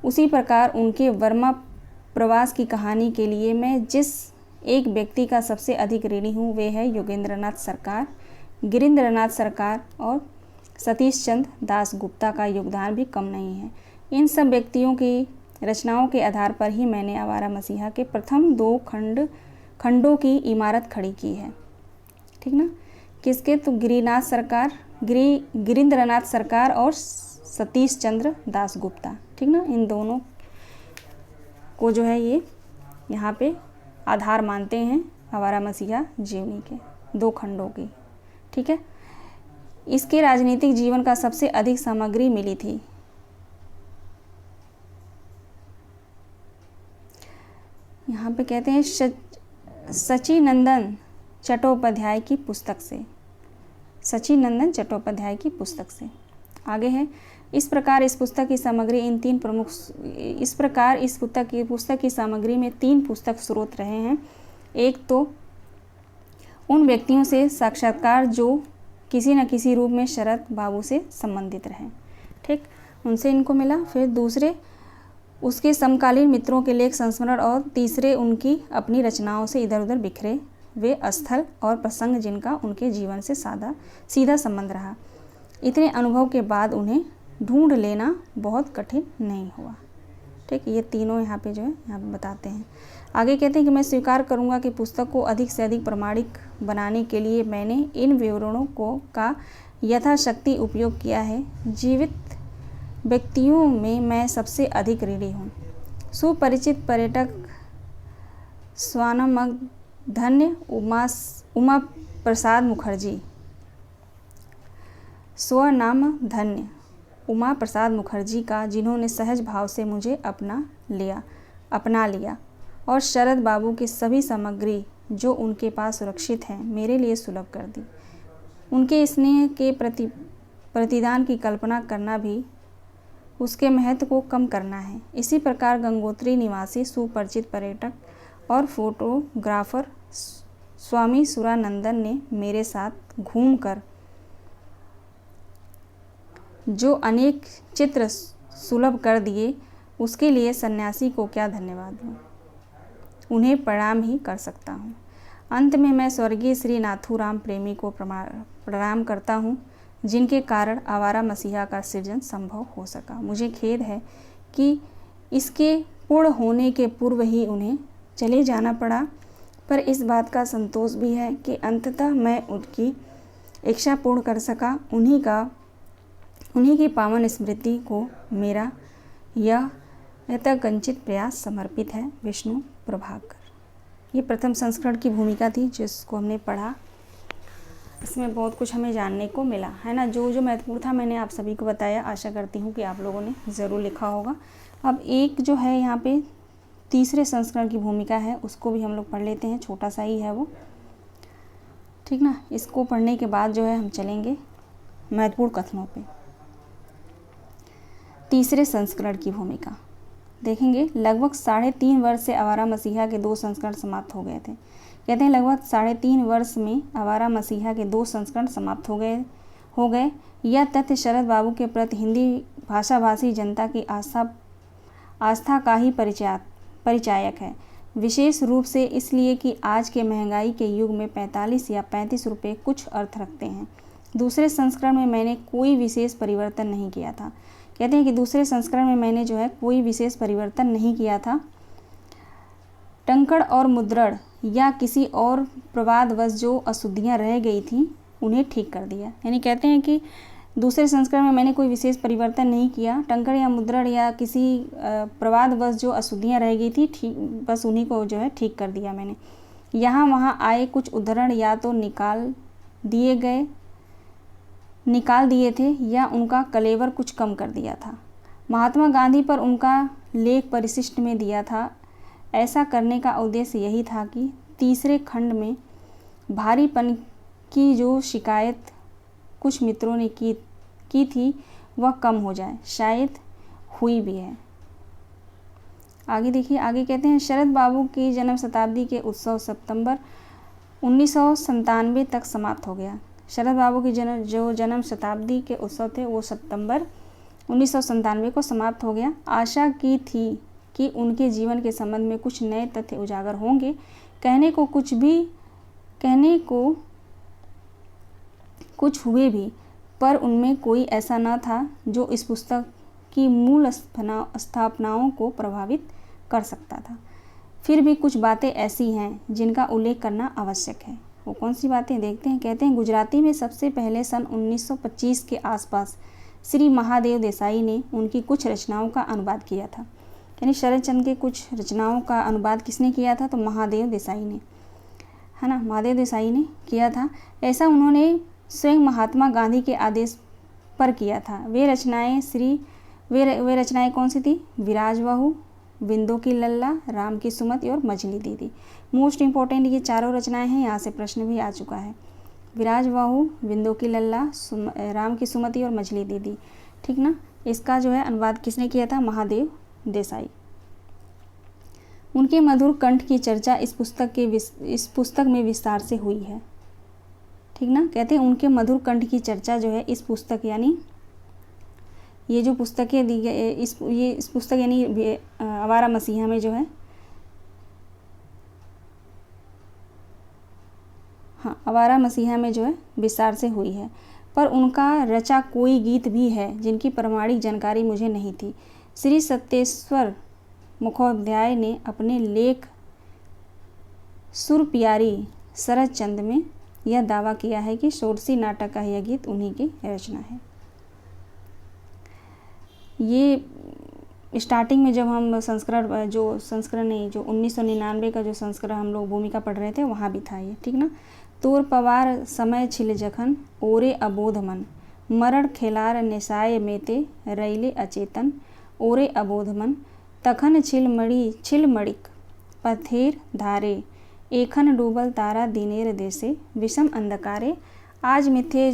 उसी प्रकार उनके वर्मा प्रवास की कहानी के लिए मैं जिस एक व्यक्ति का सबसे अधिक ऋणी हूँ, वे है योगेंद्रनाथ सरकार, गिरीन्द्रनाथ सरकार और सतीश चंद्र दास गुप्ता का योगदान भी कम नहीं है। इन सब व्यक्तियों की रचनाओं के आधार पर ही मैंने आवारा मसीहा के प्रथम 2 खंडों की इमारत खड़ी की है। ठीक ना। किसके? तो गिरीन्द्रनाथ सरकार और सतीश चंद्र दास गुप्ता। ठीक ना। इन दोनों को जो है ये यहाँ पे आधार मानते हैं आवारा मसीहा जीवनी के 2 खंडों की। ठीक है, इसके राजनीतिक जीवन का सबसे अधिक सामग्री मिली थी। यहाँ पे कहते हैं सचिनंदन चट्टोपाध्याय की पुस्तक से, सचिनंदन चट्टोपाध्याय की पुस्तक से। आगे है, इस प्रकार इस पुस्तक की सामग्री इस पुस्तक की सामग्री में 3 पुस्तक स्रोत रहे हैं। एक तो उन व्यक्तियों से साक्षात्कार जो किसी न किसी रूप में शरद बाबू से संबंधित रहे, ठीक, उनसे इनको मिला। फिर दूसरे उसके समकालीन मित्रों के लेख संस्मरण, और तीसरे उनकी अपनी रचनाओं से इधर उधर बिखरे वे स्थल और प्रसंग जिनका उनके जीवन से सीधा संबंध रहा। इतने अनुभव के बाद उन्हें ढूंढ लेना बहुत कठिन नहीं हुआ। ठीक, ये तीनों यहाँ पे जो है यहाँ पे बताते हैं। आगे कहते हैं कि मैं स्वीकार करूँगा कि पुस्तक को अधिक से अधिक प्रमाणिक बनाने के लिए मैंने इन विवरणों का यथाशक्ति उपयोग किया है। जीवित व्यक्तियों में मैं सबसे अधिक ऋणी हूँ। सुपरिचित पर्यटक स्वनामधन्य उमा प्रसाद मुखर्जी, स्वनामधन्य उमा प्रसाद मुखर्जी का, जिन्होंने सहज भाव से मुझे अपना लिया और शरद बाबू की सभी सामग्री जो उनके पास सुरक्षित है मेरे लिए सुलभ कर दी। उनके स्नेह के प्रतिदान की कल्पना करना भी उसके महत्व को कम करना है। इसी प्रकार गंगोत्री निवासी सुपरिचित पर्यटक और फोटोग्राफर स्वामी सुरानंदन ने मेरे साथ घूमकर जो अनेक चित्र सुलभ कर दिए, उसके लिए सन्यासी को क्या धन्यवाद दूँ, उन्हें प्रणाम ही कर सकता हूँ। अंत में मैं स्वर्गीय श्री नाथूराम प्रेमी को प्रणाम करता हूँ, जिनके कारण आवारा मसीहा का सृजन संभव हो सका। मुझे खेद है कि इसके पूर्ण होने के पूर्व ही उन्हें चले जाना पड़ा, पर इस बात का संतोष भी है कि अंततः मैं उनकी इच्छा पूर्ण कर सका। उन्हीं की पावन स्मृति को मेरा यह यथाकंचित प्रयास समर्पित है। विष्णु प्रभाकर। ये प्रथम संस्करण की भूमिका थी जिसको हमने पढ़ा। इसमें बहुत कुछ हमें जानने को मिला, है ना। जो महत्वपूर्ण था मैंने आप सभी को बताया। आशा करती हूँ कि आप लोगों ने ज़रूर लिखा होगा। अब एक जो है यहाँ पे तीसरे संस्करण की भूमिका है, उसको भी हम लोग पढ़ लेते हैं। छोटा सा ही है वो, ठीक ना। इसको पढ़ने के बाद जो है हम चलेंगे महत्वपूर्ण कथनों पे। तीसरे संस्करण की भूमिका देखेंगे। लगभग 3.5 वर्ष से आवारा मसीहा के 2 संस्करण समाप्त हो गए थे। कहते हैं लगभग 3.5 वर्ष में आवारा मसीहा के 2 संस्करण समाप्त हो गए। यह तथ्य शरद बाबू के प्रति हिंदी भाषाभाषी जनता की आस्था का ही परिचायक है। विशेष रूप से इसलिए कि आज के महंगाई के युग में 45 या 35 रुपये कुछ अर्थ रखते हैं। दूसरे संस्करण में मैंने कोई विशेष परिवर्तन नहीं किया था। कहते हैं कि दूसरे संस्करण में मैंने जो है कोई विशेष परिवर्तन नहीं किया था। टंकण और मुद्रण या किसी और प्रवादवश जो अशुद्धियाँ रह गई थी उन्हें ठीक कर दिया। यानी कहते हैं कि दूसरे संस्करण में मैंने कोई विशेष परिवर्तन नहीं किया। टंकण या मुद्रण या किसी प्रवादवश जो अशुद्धियाँ रह गई थी, ठीक, बस उन्हीं को जो है ठीक कर दिया मैंने। यहाँ वहाँ आए कुछ उद्धरण या तो निकाल दिए थे या उनका कलेवर कुछ कम कर दिया था। महात्मा गांधी पर उनका लेख परिशिष्ट में दिया था। ऐसा करने का उद्देश्य यही था कि तीसरे खंड में भारीपन की जो शिकायत कुछ मित्रों ने की थी वह कम हो जाए। शायद हुई भी है। आगे देखिए, आगे कहते हैं शरद बाबू की जन्म शताब्दी के उत्सव सितंबर 1997 तक समाप्त हो गया। शरद बाबू की जन्म शताब्दी के उत्सव थे वो सितंबर 1997 को समाप्त हो गया। आशा की थी कि उनके जीवन के संबंध में कुछ नए तथ्य उजागर होंगे। कहने को कुछ हुए भी, पर उनमें कोई ऐसा न था जो इस पुस्तक की मूल स्थापनाओं को प्रभावित कर सकता था। फिर भी कुछ बातें ऐसी हैं जिनका उल्लेख करना आवश्यक है। वो कौन सी बातें देखते हैं। कहते हैं गुजराती में सबसे पहले सन 1925 के आसपास श्री महादेव देसाई ने उनकी कुछ रचनाओं का अनुवाद किया था। यानी शरद चंद्र के कुछ रचनाओं का अनुवाद किसने किया था? तो महादेव देसाई ने, है ना, महादेव देसाई ने किया था। ऐसा उन्होंने स्वयं महात्मा गांधी के आदेश पर किया था। वे रचनाएं कौन सी थी? विराज बहू, बिंदु की लल्ला, राम की सुमति और मछली दीदी। मोस्ट इंपॉर्टेंट ये चारों रचनाएं हैं, यहाँ से प्रश्न भी आ चुका है। विराज बहू, बिंदु की लल्ला, राम की सुमति और मछली दीदी, ठीक ना। इसका जो है अनुवाद किसने किया था? महादेव देसाई। उनके मधुर कंठ की चर्चा इस पुस्तक में विस्तार से हुई है, ठीक ना। कहते हैं उनके मधुर कंठ की चर्चा जो है इस पुस्तक, यानी ये जो पुस्तकें दी गई इस पुस्तक यानी आवारा मसीहा में जो है, हाँ, आवारा मसीहा में जो है विस्तार से हुई है। पर उनका रचा कोई गीत भी है जिनकी प्रमाणिक जानकारी मुझे नहीं थी। श्री सत्येश्वर मुखोपाध्याय ने अपने लेख सुर प्यारी शरद चंद्र में यह दावा किया है कि षोडशी नाटक का यह गीत उन्हीं की रचना है। ये स्टार्टिंग में जब हम संस्करण जो 1999 का जो संस्करण हम लोग भूमिका पढ़ रहे थे वहाँ भी था ये, ठीक ना। तोर पवार समय छिल जखन ओरे अबोध मन, मरण खेलार निसाय मेते रैले अचेतन ओरे अबोध मन, तखन छिल मड़िक पथेर धारे, एखन डूबल तारा दिनेर देसे विषम अंधकारे, आज मिथे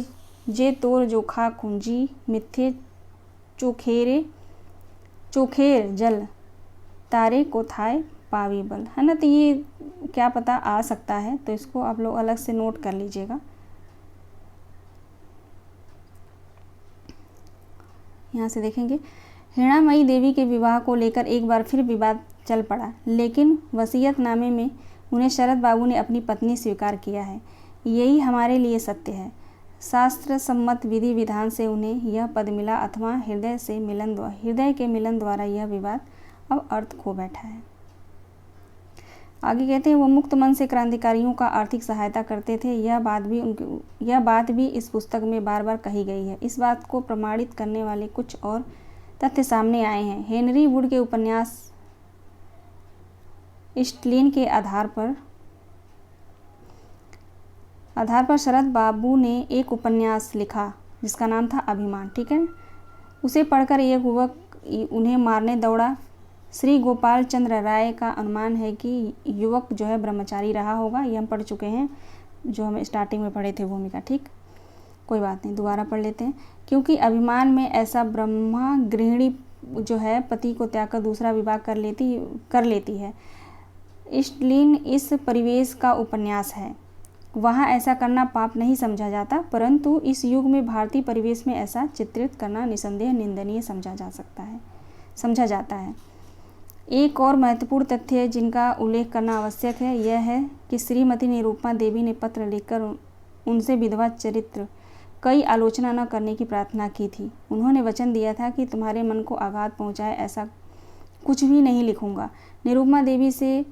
जे तोर जोखा कुंजी मिथे चोखेर जल तारे को थाय पावी बल, है ना। तो ये क्या पता आ सकता है, तो इसको आप लोग अलग से नोट कर लीजिएगा। यहाँ से देखेंगे हिणामयी देवी के विवाह को लेकर एक बार फिर विवाद चल पड़ा, लेकिन वसीयतनामे में उन्हें शरद बाबू ने अपनी पत्नी स्वीकार किया है। यही हमारे लिए सत्य है। शास्त्र सम्मत विधि विधान से उन्हें यह पद मिला अथवा हृदय के मिलन द्वारा यह विवाद अब अर्थ खो बैठा है। आगे कहते हैं वो मुक्त मन से क्रांतिकारियों का आर्थिक सहायता करते थे। यह बात भी इस पुस्तक में बार बार कही गई है। इस बात को प्रमाणित करने वाले कुछ और तथ्य सामने आए हैं। हेनरी वुड के उपन्यास ईस्टलिन के आधार पर शरद बाबू ने एक उपन्यास लिखा जिसका नाम था अभिमान, ठीक है। उसे पढ़कर एक युवक उन्हें मारने दौड़ा। श्री गोपाल चंद्र राय का अनुमान है कि युवक जो है ब्रह्मचारी रहा होगा। ये हम पढ़ चुके हैं, जो हम स्टार्टिंग में पढ़े थे भूमिका, ठीक। कोई बात नहीं, दोबारा पढ़ लेते हैं। क्योंकि अभिमान में ऐसा ब्रह्मा गृहिणी जो है पति को त्याग कर दूसरा विवाह कर लेती है। ईस्टलिन इस परिवेश का उपन्यास है। वहाँ ऐसा करना पाप नहीं समझा जाता, परंतु इस युग में भारतीय परिवेश में ऐसा चित्रित करना निसंदेह निंदनीय समझा जाता है। एक और महत्वपूर्ण तथ्य जिनका उल्लेख करना आवश्यक है यह है कि श्रीमती निरूपमा देवी ने पत्र लिखकर उनसे विधवा चरित्र कई आलोचना न करने की प्रार्थना की थी। उन्होंने वचन दिया था कि तुम्हारे मन को आघात पहुंचाए ऐसा कुछ भी नहीं लिखूंगा। निरूपमा देवी से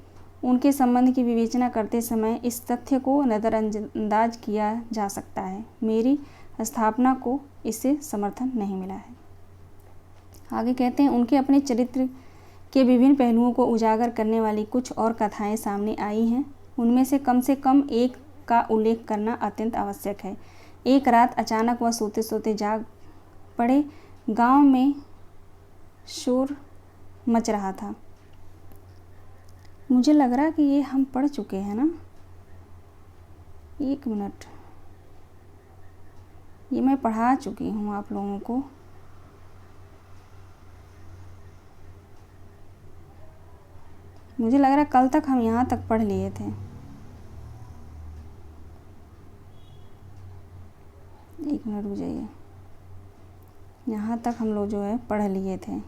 उनके संबंध की विवेचना करते समय इस तथ्य को नज़रअंदाज किया जा सकता है। मेरी स्थापना को इससे समर्थन नहीं मिला है। आगे कहते हैं उनके अपने चरित्र के विभिन्न पहलुओं को उजागर करने वाली कुछ और कथाएं सामने आई हैं। उनमें से कम एक का उल्लेख करना अत्यंत आवश्यक है। एक रात अचानक वह सोते सोते जाग पड़े। गांव में शोर मच रहा था। मुझे लग रहा कि ये हम पढ़ चुके हैं ना। एक मिनट, ये मैं पढ़ा चुकी हूँ आप लोगों को। मुझे लग रहा कल तक हम यहाँ तक पढ़ लिए थे। एक मिनट रुक जाइए, यहाँ तक हम लोग जो है पढ़ लिए थे।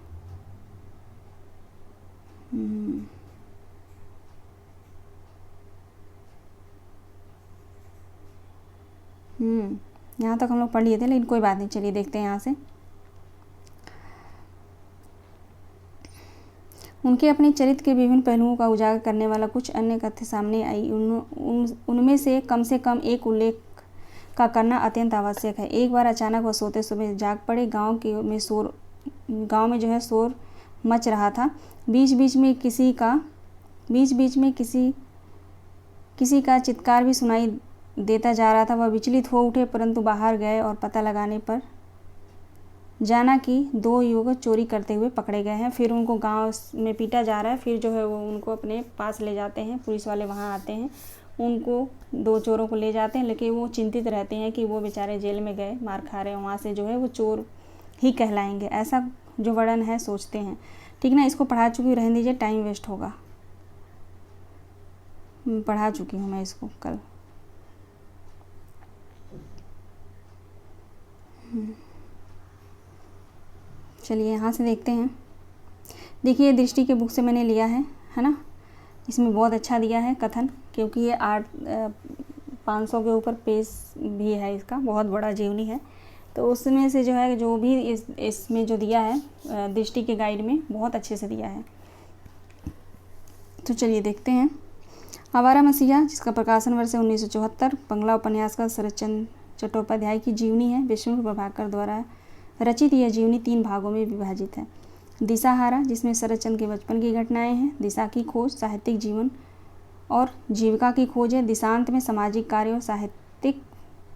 यहाँ तक हम लोग पढ़ लिए थे, लेकिन कोई बात नहीं, चलिए देखते हैं यहाँ से। उनके अपने चरित्र के विभिन्न पहलुओं का उजागर करने वाला कुछ अन्य कथ्य सामने आई। उनमें से कम एक उल्लेख का करना अत्यंत आवश्यक है। एक बार अचानक वह सोते समय जाग पड़े। गांव में जो है शोर मच रहा था। बीच बीच में किसी का चित्कार भी सुनाई देता जा रहा था। वह विचलित हो उठे, परंतु बाहर गए और पता लगाने पर जाना कि 2 युवक चोरी करते हुए पकड़े गए हैं। फिर उनको गांव में पीटा जा रहा है। फिर जो है वो उनको अपने पास ले जाते हैं, पुलिस वाले वहां आते हैं, उनको 2 चोरों को ले जाते हैं, लेकिन वो चिंतित रहते हैं कि वो बेचारे जेल में गए, मार खा रहे हैं, वहाँ से जो है वो चोर ही कहलाएंगे, ऐसा जो वर्णन है सोचते हैं। ठीक ना, इसको पढ़ा चुकी हूँ, रहने दीजिए, टाइम वेस्ट होगा। पढ़ा चुकी हूँ मैं इसको कल। चलिए यहाँ से देखते हैं। देखिए दृष्टि के बुक से मैंने लिया है ना। इसमें बहुत अच्छा दिया है कथन, क्योंकि ये 500 के ऊपर पेज भी है, इसका बहुत बड़ा जीवनी है। तो उसमें से जो है जो भी इसमें जो दिया है दृष्टि के गाइड में बहुत अच्छे से दिया है। तो चलिए देखते हैं। आवारा मसीहा, जिसका प्रकाशन वर्ष है 1974, बंगला उपन्यासकार शरत चंद्र चट्टोपाध्याय की जीवनी है। विष्णु प्रभाकर द्वारा रचित यह जीवनी 3 भागों में विभाजित है। दिशाहारा, जिसमें शरत चंद्र के बचपन की घटनाएं हैं। दिशा की खोज, साहित्यिक जीवन और जीविका की खोज है। दिशांत में सामाजिक कार्य और साहित्यिक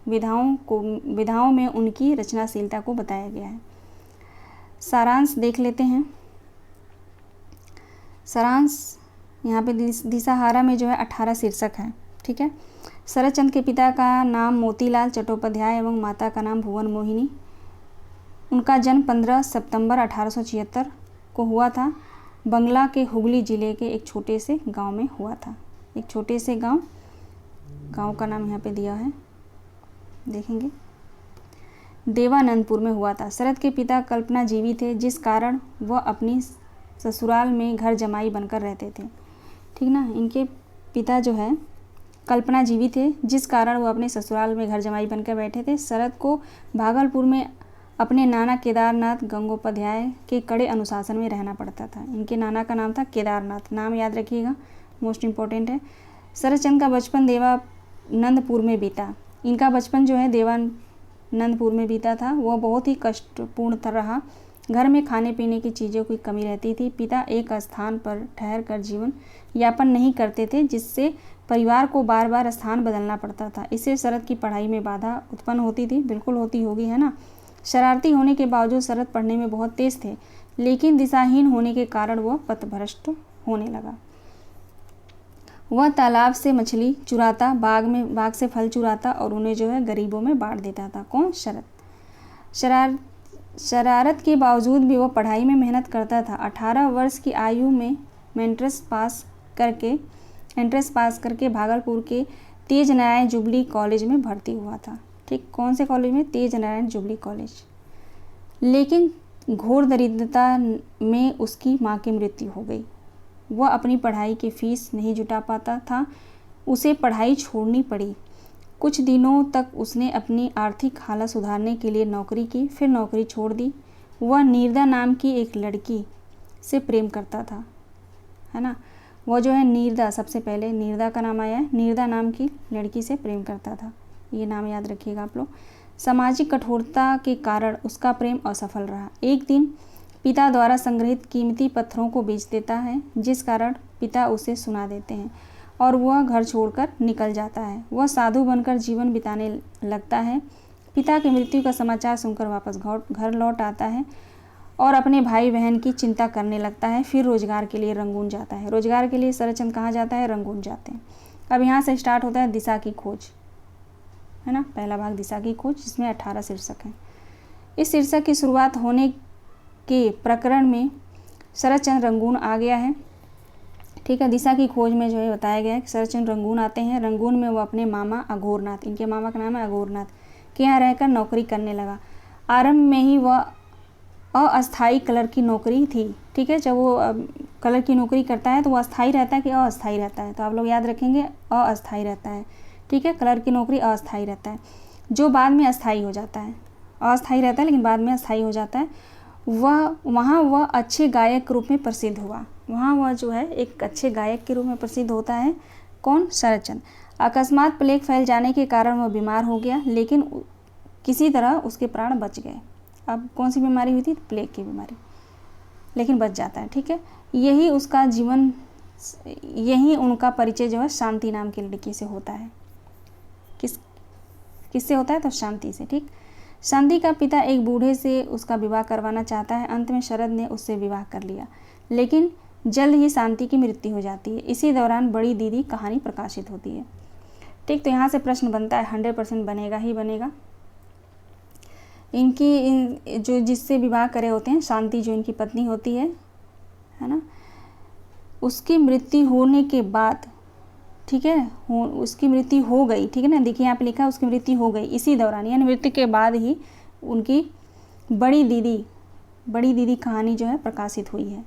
विधाओं में उनकी रचनाशीलता को बताया गया है। सारांश देख लेते हैं। सारांश यहाँ पे दिशाहारा में जो है 18 शीर्षक है। ठीक है। शरत चंद्र के पिता का नाम मोतीलाल चट्टोपाध्याय एवं माता का नाम भुवन मोहिनी। उनका जन्म 15 सितंबर 1876 को हुआ था। बंगला के हुगली जिले के एक छोटे से गांव में हुआ था। एक छोटे से गांव का नाम यहाँ पे दिया है, देखेंगे, देवानंदपुर में हुआ था। शरत के पिता कल्पनाजीवी थे, जिस कारण वह अपनी ससुराल में घर जमाई बनकर रहते थे। ठीक ना, इनके पिता जो है कल्पनाजीवी थे, जिस कारण वह अपने ससुराल में घर जमाई बनकर बैठे थे। शरत को भागलपुर में अपने नाना केदारनाथ गंगोपाध्याय के कड़े अनुशासन में रहना पड़ता था। इनके नाना का नाम था केदारनाथ, नाम याद रखिएगा, मोस्ट इम्पोर्टेंट है। शरत चंद्र का बचपन देवानंदपुर में बीता। इनका बचपन जो है देवानंदपुर में बीता था। वह बहुत ही कष्टपूर्ण रहा। घर में खाने पीने की चीज़ों की कमी रहती थी। पिता एक स्थान पर ठहर कर जीवन यापन नहीं करते थे, जिससे परिवार को बार बार स्थान बदलना पड़ता था। इससे शरत की पढ़ाई में बाधा उत्पन्न होती थी। बिल्कुल होती होगी, है ना। शरारती होने के बावजूद शरत पढ़ने में बहुत तेज थे, लेकिन दिशाहीन होने के कारण वह पथभ्रष्ट होने लगा। वह तालाब से मछली चुराता, बाग से फल चुराता और उन्हें जो है गरीबों में बांट देता था। कौन? शरत। शरारत के बावजूद भी वह पढ़ाई में मेहनत करता था। 18 वर्ष की आयु में एंट्रेंस पास करके भागलपुर के तेज नारायण जुबली कॉलेज में भर्ती हुआ था। ठीक, कौन से कॉलेज में? तेज नारायण जुबली कॉलेज। लेकिन घोर दरिद्रता में उसकी मां की मृत्यु हो गई। वह अपनी पढ़ाई की फीस नहीं जुटा पाता था। उसे पढ़ाई छोड़नी पड़ी। कुछ दिनों तक उसने अपनी आर्थिक हालत सुधारने के लिए नौकरी की, फिर नौकरी छोड़ दी। वह नीरदा नाम की एक लड़की से प्रेम करता था, है ना। वह जो है नीरदा, सबसे पहले नीरदा का नाम आया है। नीरदा नाम की लड़की से प्रेम करता था, ये नाम याद रखिएगा आप लोग। सामाजिक कठोरता के कारण उसका प्रेम असफल रहा। एक दिन पिता द्वारा संग्रहित कीमती पत्थरों को बेच देता है, जिस कारण पिता उसे सुना देते हैं और वह घर छोड़कर निकल जाता है। वह साधु बनकर जीवन बिताने लगता है। पिता की मृत्यु का समाचार सुनकर वापस घर लौट आता है और अपने भाई बहन की चिंता करने लगता है। फिर रोजगार के लिए रंगून जाता है। रोजगार के लिए शरत चंद्र कहाँ जाता है? रंगून जाते हैं। अब यहाँ से स्टार्ट होता है दिशा की खोज, है ना। पहला भाग दिशा की खोज, जिसमें 18 शीर्षक हैं। इस शीर्षक की शुरुआत होने के प्रकरण में शरत चंद्र रंगून आ गया है। ठीक है। दिशा की खोज में जो है बताया गया है कि शरत चंद्र रंगून आते हैं। रंगून में वो अपने मामा अघोरनाथ, इनके मामा का नाम है अघोरनाथ, के यहाँ रहकर नौकरी करने लगा। आरंभ में ही वह अस्थायी कलर की नौकरी थी। ठीक है। जब वो कलर की नौकरी करता है तो वो अस्थायी रहता है कि अस्थायी रहता है? तो आप लोग याद रखेंगे, अस्थायी रहता है। ठीक है। कलर की नौकरी अस्थायी रहता है, जो बाद में अस्थायी हो जाता है। अस्थायी रहता है लेकिन बाद में अस्थायी हो जाता है। वह अच्छे गायक के रूप में प्रसिद्ध हुआ। वहाँ वह जो है एक अच्छे गायक के रूप में प्रसिद्ध होता है। कौन? शरत चंद्र। अकस्मात प्लेग फैल जाने के कारण वह बीमार हो गया, लेकिन किसी तरह उसके प्राण बच गए। अब कौन सी बीमारी हुई थी? प्लेग की बीमारी। लेकिन बच जाता है। ठीक है, यही उसका जीवन, यही उनका परिचय जो है शांति नाम की लड़की से होता है। किससे होता है? तो शांति से। ठीक, शांति का पिता एक बूढ़े से उसका विवाह करवाना चाहता है। अंत में शरद ने उससे विवाह कर लिया, लेकिन जल्द ही शांति की मृत्यु हो जाती है। इसी दौरान बड़ी दीदी कहानी प्रकाशित होती है। ठीक, तो यहाँ से प्रश्न बनता है, 100% बनेगा ही बनेगा। इनकी जो जिससे विवाह करे होते हैं, शांति जो इनकी पत्नी होती है ना, उसकी मृत्यु होने के बाद, ठीक है, उसकी मृत्यु हो गई, ठीक है ना, देखिए यहाँ पे लिखा है उसकी मृत्यु हो गई। इसी दौरान यानी मृत्यु के बाद ही उनकी बड़ी दीदी कहानी जो है प्रकाशित हुई है।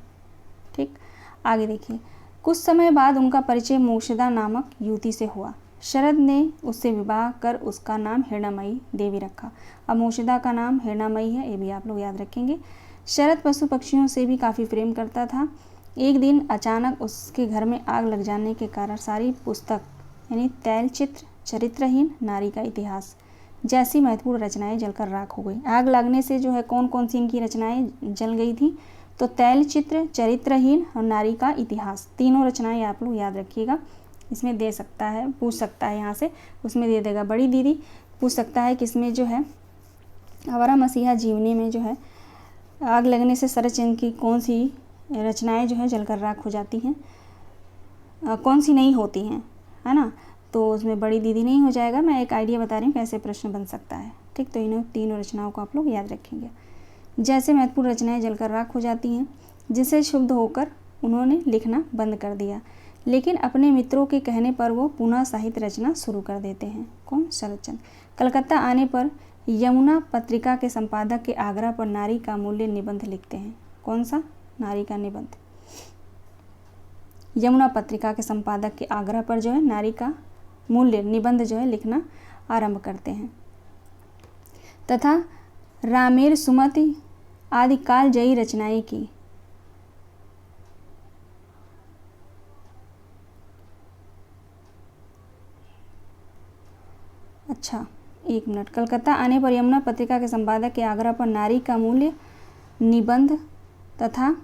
ठीक, आगे देखिए, कुछ समय बाद उनका परिचय मोक्षदा नामक युवती से हुआ। शरद ने उससे विवाह कर उसका नाम हिरणामयी देवी रखा। अब मोक्षदा का नाम हिरणामयी है, ये भी आप लोग याद रखेंगे। शरद पशु पक्षियों से भी काफ़ी प्रेम करता था। एक दिन अचानक उसके घर में आग लग जाने के कारण सारी पुस्तक यानी तैलचित्र, चरित्रहीन, नारी का इतिहास जैसी महत्वपूर्ण रचनाएं जलकर राख हो गई। आग लगने से जो है कौन कौन सी इनकी रचनाएं जल गई थी? तो तैलचित्र, चरित्रहीन और नारी का इतिहास, तीनों रचनाएं आप लोग याद रखिएगा। इसमें दे सकता है, पूछ सकता है, यहाँ से उसमें दे देगा बड़ी दीदी, पूछ सकता है किसमें जो है आवारा मसीहा जीवनी में जो है आग लगने से शरदचंद्र की कौन सी रचनाएं जो है जलकर राख हो जाती हैं, कौन सी नहीं होती हैं, है ना। तो उसमें बड़ी दीदी नहीं हो जाएगा। मैं एक आइडिया बता रही हूँ कैसे प्रश्न बन सकता है। ठीक, तो इन तीनों रचनाओं को आप लोग याद रखेंगे। जैसे महत्वपूर्ण रचनाएं जलकर राख हो जाती हैं, जिससे शुद्ध होकर उन्होंने लिखना बंद कर दिया, लेकिन अपने मित्रों के कहने पर वो पुनः साहित्य रचना शुरू कर देते हैं। कौन? शरदचंद्र। कलकत्ता आने पर यमुना पत्रिका के संपादक के आग्रह पर नारी का मूल्य निबंध लिखते हैं। कौन सा? नारी का निबंध। यमुना पत्रिका के संपादक के आग्रह पर जो है नारी का मूल्य निबंध जो है लिखना आरंभ करते हैं, तथा रामेर सुमति आदि कालजयी रचनाएं की। अच्छा, एक मिनट। कलकत्ता आने पर यमुना पत्रिका के संपादक के आग्रह पर नारी का मूल्य निबंध तथा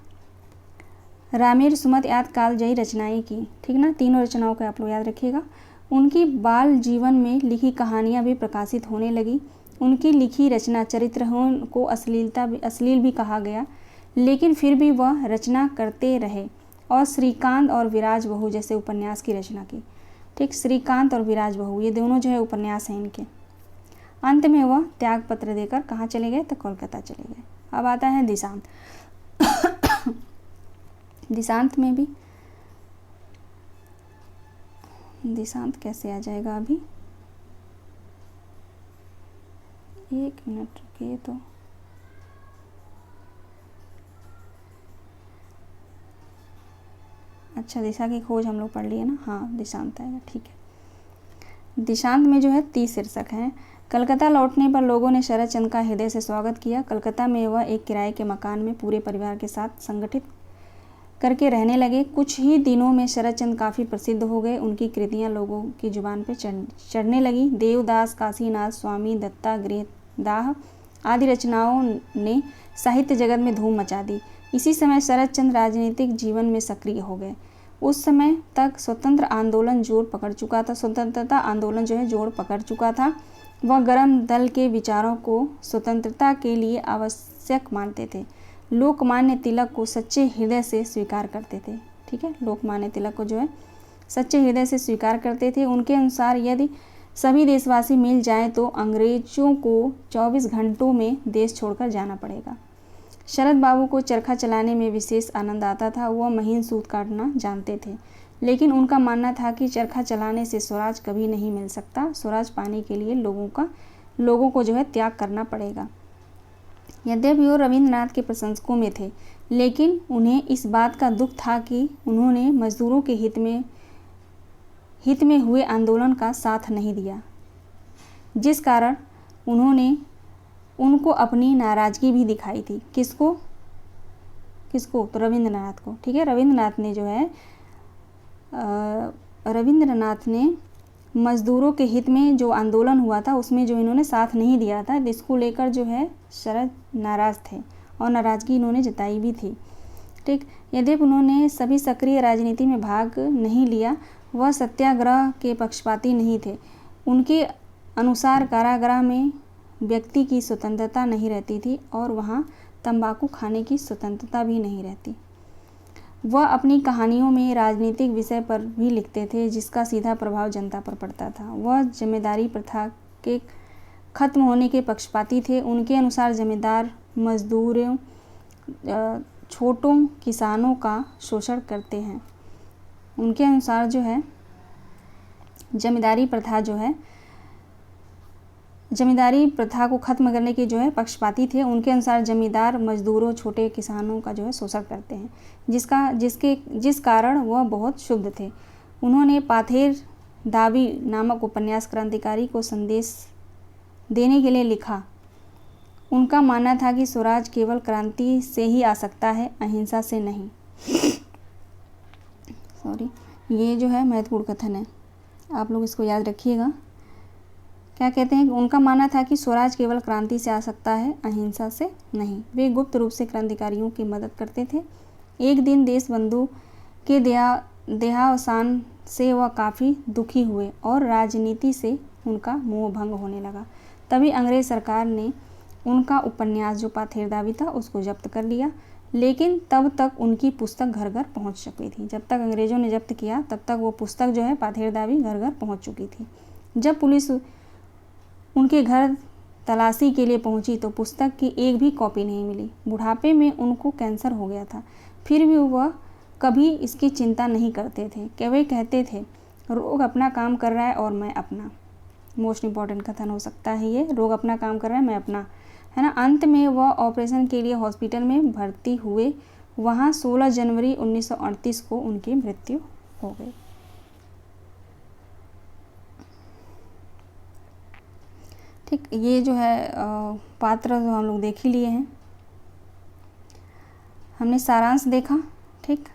रामेर सुमति आदि कालजयी रचनाएं की। ठीक ना, तीनों रचनाओं को आप लोग याद रखिएगा। उनकी बाल जीवन में लिखी कहानियां भी प्रकाशित होने लगी। उनकी लिखी रचना चरित्रहीन को अश्लील भी कहा गया, लेकिन फिर भी वह रचना करते रहे और श्रीकांत और विराज बहू जैसे उपन्यास की रचना की। ठीक, श्रीकांत और विराज बहू ये दोनों जो है उपन्यास हैं इनके। अंत में वह त्याग पत्र देकर कहाँ चले गए? तो कोलकाता चले गए। अब आता है दिशांत। दिशांत में भी दिशांत कैसे आ जाएगा? अभी एक मिनट रुकिए। तो अच्छा, दिशा की खोज हम लोग पढ़ लिए ना। हाँ, दिशांत आएगा। ठीक है, दिशांत में जो है 30 शीर्षक हैं। कलकत्ता लौटने पर लोगों ने शरदचंद्र का हृदय से स्वागत किया। कलकत्ता में वह एक किराए के मकान में पूरे परिवार के साथ संगठित करके रहने लगे। कुछ ही दिनों में शरदचंद्र काफ़ी प्रसिद्ध हो गए। उनकी कृतियां लोगों की जुबान पर चढ़ने लगी। देवदास, काशीनाथ, स्वामी दत्ता, गृहदाह आदि रचनाओं ने साहित्य जगत में धूम मचा दी। इसी समय शरदचंद्र राजनीतिक जीवन में सक्रिय हो गए। उस समय तक स्वतंत्रता आंदोलन जोर पकड़ चुका था। वह गरम दल के विचारों को स्वतंत्रता के लिए आवश्यक मानते थे। लोकमान्य तिलक को सच्चे हृदय से स्वीकार करते थे। ठीक है, लोकमान्य तिलक को जो है सच्चे हृदय से स्वीकार करते थे। उनके अनुसार यदि सभी देशवासी मिल जाएं तो अंग्रेजों को 24 घंटों में देश छोड़कर जाना पड़ेगा। शरद बाबू को चरखा चलाने में विशेष आनंद आता था। वह महीन सूत काटना जानते थे, लेकिन उनका मानना था कि चरखा चलाने से स्वराज कभी नहीं मिल सकता। स्वराज पाने के लिए लोगों को जो है त्याग करना पड़ेगा। यद्यपि वो रविंद्रनाथ के प्रशंसकों में थे, लेकिन उन्हें इस बात का दुख था कि उन्होंने मजदूरों के हित में हुए आंदोलन का साथ नहीं दिया, जिस कारण उन्होंने उनको अपनी नाराज़गी भी दिखाई थी। किसको? तो रविंद्रनाथ को। ठीक है, रविंद्रनाथ ने मज़दूरों के हित में जो आंदोलन हुआ था उसमें जो इन्होंने साथ नहीं दिया था, इसको लेकर जो है शरद नाराज़ थे और नाराज़गी इन्होंने जताई भी थी। ठीक। यद्यपि उन्होंने सभी सक्रिय राजनीति में भाग नहीं लिया, वह सत्याग्रह के पक्षपाती नहीं थे। उनके अनुसार कारागृह में व्यक्ति की स्वतंत्रता नहीं रहती थी और वहाँ तंबाकू खाने की स्वतंत्रता भी नहीं रहती। वह अपनी कहानियों में राजनीतिक विषय पर भी लिखते थे, जिसका सीधा प्रभाव जनता पर पड़ता था। वह जमींदारी प्रथा के खत्म होने के पक्षपाती थे। उनके अनुसार जमींदार मजदूरों, छोटों किसानों का शोषण करते हैं। उनके अनुसार जो है जमींदारी प्रथा को खत्म करने के जो है पक्षपाती थे। उनके अनुसार जमींदार मजदूरों, छोटे किसानों का जो है शोषण करते हैं, जिस कारण वह बहुत क्षुब्ध थे। उन्होंने पाथेर दावी नामक उपन्यास क्रांतिकारी को संदेश देने के लिए लिखा। उनका मानना था कि स्वराज केवल क्रांति से ही आ सकता है, अहिंसा से नहीं। ये जो है महत्वपूर्ण कथन है, आप लोग इसको याद रखिएगा। क्या कहते हैं कि उनका मानना था कि स्वराज केवल क्रांति से आ सकता है, अहिंसा से नहीं। वे गुप्त रूप से क्रांतिकारियों की मदद करते थे। एक दिन देशबंधु के देहावसान से वह काफ़ी दुखी हुए और राजनीति से उनका मोह भंग होने लगा। तभी अंग्रेज सरकार ने उनका उपन्यास जो पाथेर दावी था उसको जब्त कर लिया, लेकिन तब तक उनकी पुस्तक घर घर पहुंच चुकी थी। जब तक अंग्रेज़ों ने जब्त किया तब तक वो पुस्तक जो है पाथेर दावी घर घर पहुंच चुकी थी। जब पुलिस उनके घर तलाशी के लिए पहुंची तो पुस्तक की एक भी कॉपी नहीं मिली। बुढ़ापे में उनको कैंसर हो गया था, फिर भी वह कभी इसकी चिंता नहीं करते थे। वे कहते थे रोग अपना काम कर रहा है और मैं अपना। मोस्ट इम्पॉर्टेंट कथन हो सकता है ये, रोग अपना काम कर रहा है, मैं अपना, है ना। अंत में वह ऑपरेशन के लिए हॉस्पिटल में भर्ती हुए। वहाँ 16 जनवरी 1938 को उनकी मृत्यु हो गई। ठीक, ये जो है पात्र जो हम लोग देख ही लिए हैं, हमने सारांश देखा। ठीक,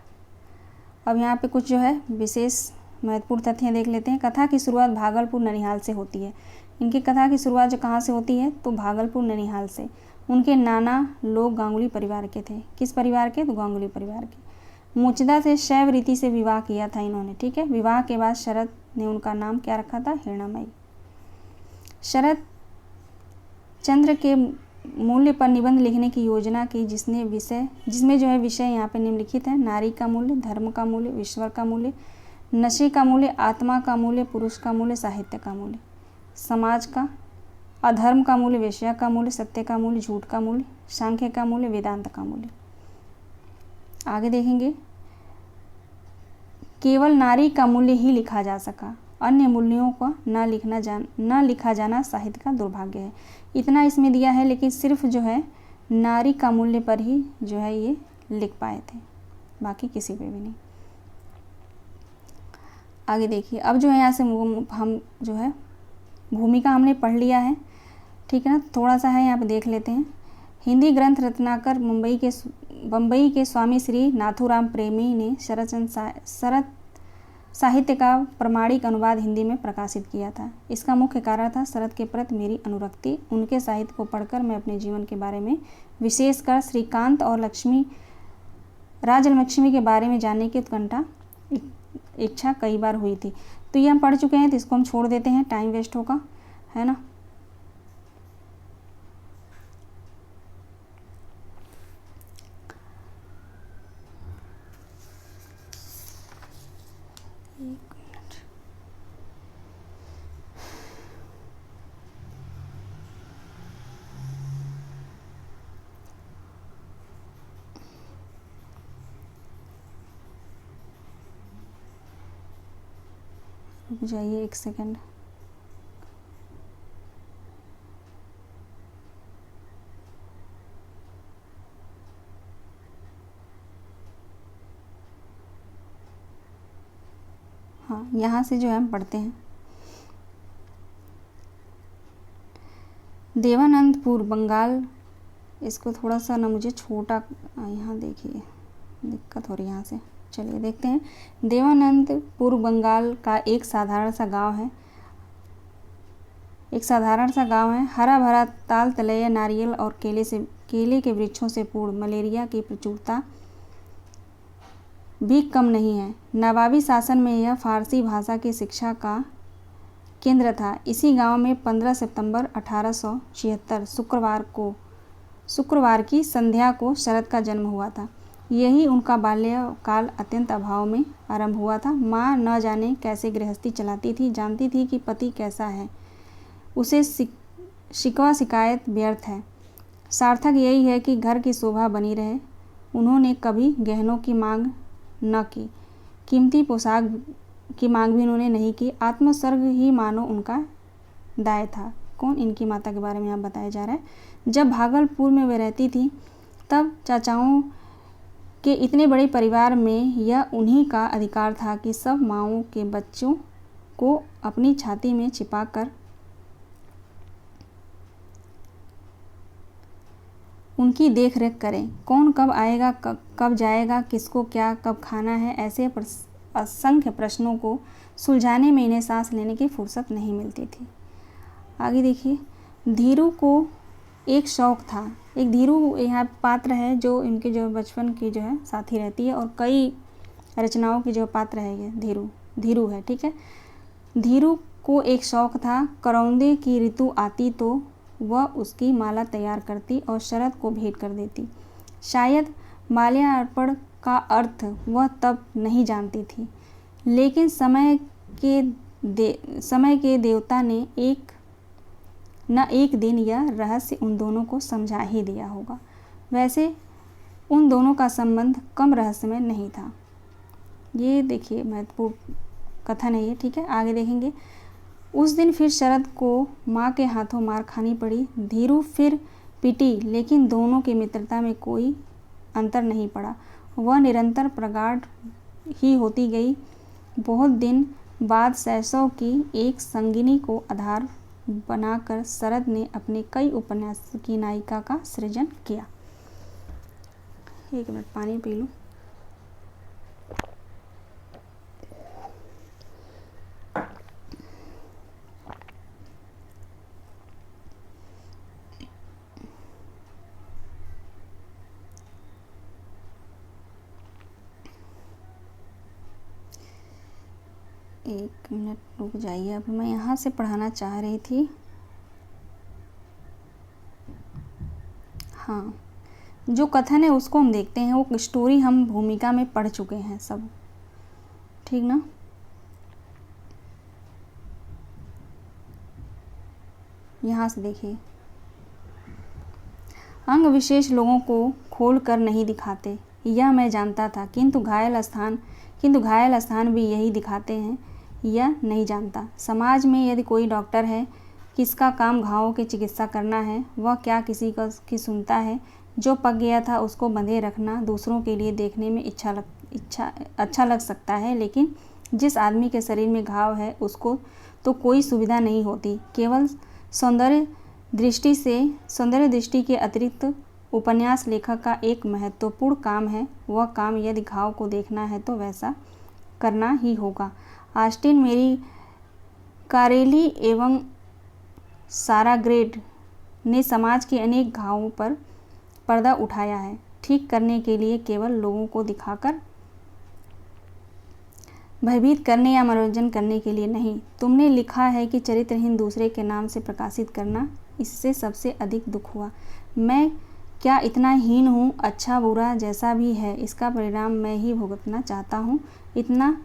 अब यहाँ पे कुछ जो है विशेष महत्वपूर्ण तथ्य देख लेते हैं। कथा की शुरुआत भागलपुर ननिहाल से होती है। इनकी कथा की शुरुआत जो कहाँ से होती है तो भागलपुर ननिहाल से। उनके नाना लोग गांगुली परिवार के थे। किस परिवार के? तो गांगुली परिवार के। मुचदा से शैव रीति से विवाह किया था इन्होंने। ठीक है, विवाह के बाद शरद ने उनका नाम क्या रखा था? हिरणामयी। शरद चंद्र के मूल्य पर निबंध लिखने की योजना की, जिसमें जो है विषय यहाँ पे निम्नलिखित है: नारी का मूल्य, धर्म का मूल्य, ईश्वर का मूल्य, नशे का मूल्य, आत्मा का मूल्य, पुरुष का मूल्य, साहित्य का मूल्य, समाज का, अधर्म का मूल्य, वेश्या का मूल्य, सत्य का मूल्य, झूठ का मूल्य, सांख्य का मूल्य, वेदांत का मूल्य। आगे देखेंगे, केवल नारी का मूल्य ही लिखा जा सका, अन्य मूल्यों का न लिखा जाना साहित्य का दुर्भाग्य है। इतना इसमें दिया है, लेकिन सिर्फ जो है नारी का मूल्य पर ही जो है ये लिख पाए थे, बाकी किसी पे भी नहीं। आगे देखिए, अब जो है यहाँ से हम जो है भूमिका हमने पढ़ लिया है। ठीक है ना, थोड़ा सा है यहाँ पे देख लेते हैं। हिंदी ग्रंथ रत्नाकर बम्बई के स्वामी श्री नाथूराम प्रेमी ने शरद साहित्य का प्रमाणिक अनुवाद हिंदी में प्रकाशित किया था। इसका मुख्य कारण था शरद के प्रति मेरी अनुरक्ति। उनके साहित्य को पढ़कर मैं अपने जीवन के बारे में, विशेषकर श्रीकांत और राजलक्ष्मी के बारे में जानने की उत्कंठा इच्छा कई बार हुई थी। तो ये हम पढ़ चुके हैं, तो इसको हम छोड़ देते हैं, टाइम वेस्ट होगा, है ना। रुक जाइए एक सेकंड। हाँ, यहाँ से जो है हम पढ़ते हैं। देवानंदपुर बंगाल, इसको थोड़ा सा ना मुझे छोटा, यहाँ देखिए दिक्कत हो रही है यहाँ से। चलिए देखते हैं। देवानंदपुर बंगाल का एक साधारण सा गांव है। हरा भरा ताल तलैया, नारियल और केले के वृक्षों से पूर्ण, मलेरिया की प्रचुरता भी कम नहीं है। नवाबी शासन में यह फारसी भाषा की शिक्षा का केंद्र था। इसी गांव में 15 सितंबर 1876 शुक्रवार की संध्या को शरद का जन्म हुआ था। यही उनका बाल्यकाल अत्यंत अभाव में आरंभ हुआ था। माँ न जाने कैसे गृहस्थी चलाती थी, जानती थी कि पति कैसा है, उसे शिकवा शिकायत व्यर्थ है, सार्थक यही है कि घर की शोभा बनी रहे। उन्होंने कभी गहनों की मांग न की, कीमती पोशाक की मांग भी उन्होंने नहीं की। आत्मोत्सर्ग ही मानो उनका दाय था। कौन? इनकी माता के बारे में यहाँ बताया जा रहा है। जब भागलपुर में वे रहती थी तब चाचाओं के इतने बड़े परिवार में यह उन्हीं का अधिकार था कि सब माँओं के बच्चों को अपनी छाती में छिपाकर उनकी देख रेख करें। कौन कब आएगा, कब जाएगा, किसको क्या कब खाना है, ऐसे असंख्य प्रश्नों को सुलझाने में इन्हें सांस लेने की फुर्सत नहीं मिलती थी। आगे देखिए, धीरू को एक शौक था। एक धीरू यहाँ पात्र है जो इनके जो बचपन की जो है साथी रहती है और कई रचनाओं की जो पात्र है ये धीरू है। ठीक है। धीरू को एक शौक था। करौंदे की ऋतु आती तो वह उसकी माला तैयार करती और शरद को भेंट कर देती। शायद माल्यार्पण का अर्थ वह तब नहीं जानती थी, लेकिन समय के देवता ने एक दिन यह रहस्य उन दोनों को समझा ही दिया होगा। वैसे उन दोनों का संबंध कम रहस्यमय नहीं था। ये देखिए महत्वपूर्ण कथन है ये। ठीक है, आगे देखेंगे। उस दिन फिर शरद को माँ के हाथों मार खानी पड़ी। धीरू फिर पिटी, लेकिन दोनों की मित्रता में कोई अंतर नहीं पड़ा। वह निरंतर प्रगाढ़ ही होती गई। बहुत दिन बाद शैशव की एक संगिनी को आधार बनाकर शरद ने अपने कई उपन्यास की नायिका का सृजन किया। एक मिनट पानी पी लूं। एक मिनट रुक जाइए, अब मैं यहाँ से पढ़ाना चाह रही थी। हाँ, जो कथन है उसको हम देखते हैं। वो स्टोरी हम भूमिका में पढ़ चुके हैं सब, ठीक ना। यहाँ से देखिए, अंग विशेष लोगों को खोल कर नहीं दिखाते, यह मैं जानता था, किंतु घायल स्थान भी यही दिखाते हैं, यह नहीं जानता। समाज में यदि कोई डॉक्टर है, किसका काम घावों की चिकित्सा करना है, वह क्या किसी की सुनता है। जो पक गया था उसको बंधे रखना दूसरों के लिए देखने में अच्छा लग सकता है, लेकिन जिस आदमी के शरीर में घाव है उसको तो कोई सुविधा नहीं होती। केवल सौंदर्य दृष्टि के अतिरिक्त उपन्यास लेखक का एक महत्वपूर्ण काम है। वह काम यदि घाव को देखना है तो वैसा करना ही होगा। ऑस्टिन मेरी कारेली एवं सारा ग्रेड ने समाज के अनेक घावों पर पर्दा उठाया है, ठीक करने के लिए, केवल लोगों को दिखाकर भयभीत करने या मनोरंजन करने के लिए नहीं। तुमने लिखा है कि चरित्रहीन दूसरे के नाम से प्रकाशित करना, इससे सबसे अधिक दुख हुआ। मैं क्या इतना हीन हूँ? अच्छा बुरा जैसा भी है, इसका परिणाम मैं ही भुगतना चाहता हूँ। इतना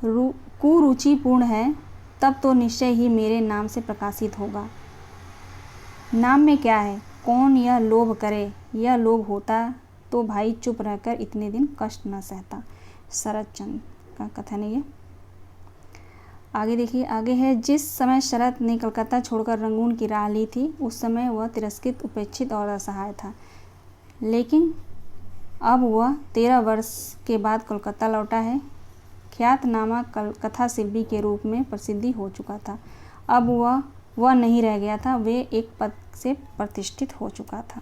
कुरुचिपूर्ण है, तब तो निश्चय ही मेरे नाम से प्रकाशित होगा। नाम में क्या है? कौन यह लोभ करे? यह लोभ होता तो भाई चुप रहकर इतने दिन कष्ट न सहता। शरद चंद्र का कथन है ये। आगे देखिए, आगे है, जिस समय शरद ने कलकत्ता छोड़कर रंगून की राह ली थी, उस समय वह तिरस्कृत, उपेक्षित और असहाय था। लेकिन अब वह 13 वर्ष के बाद कोलकाता लौटा है। ख्यातनामा कथा शिल्पी के रूप में प्रसिद्धि हो चुका था। अब वह नहीं रह गया था, वे एक पद से प्रतिष्ठित हो चुका था।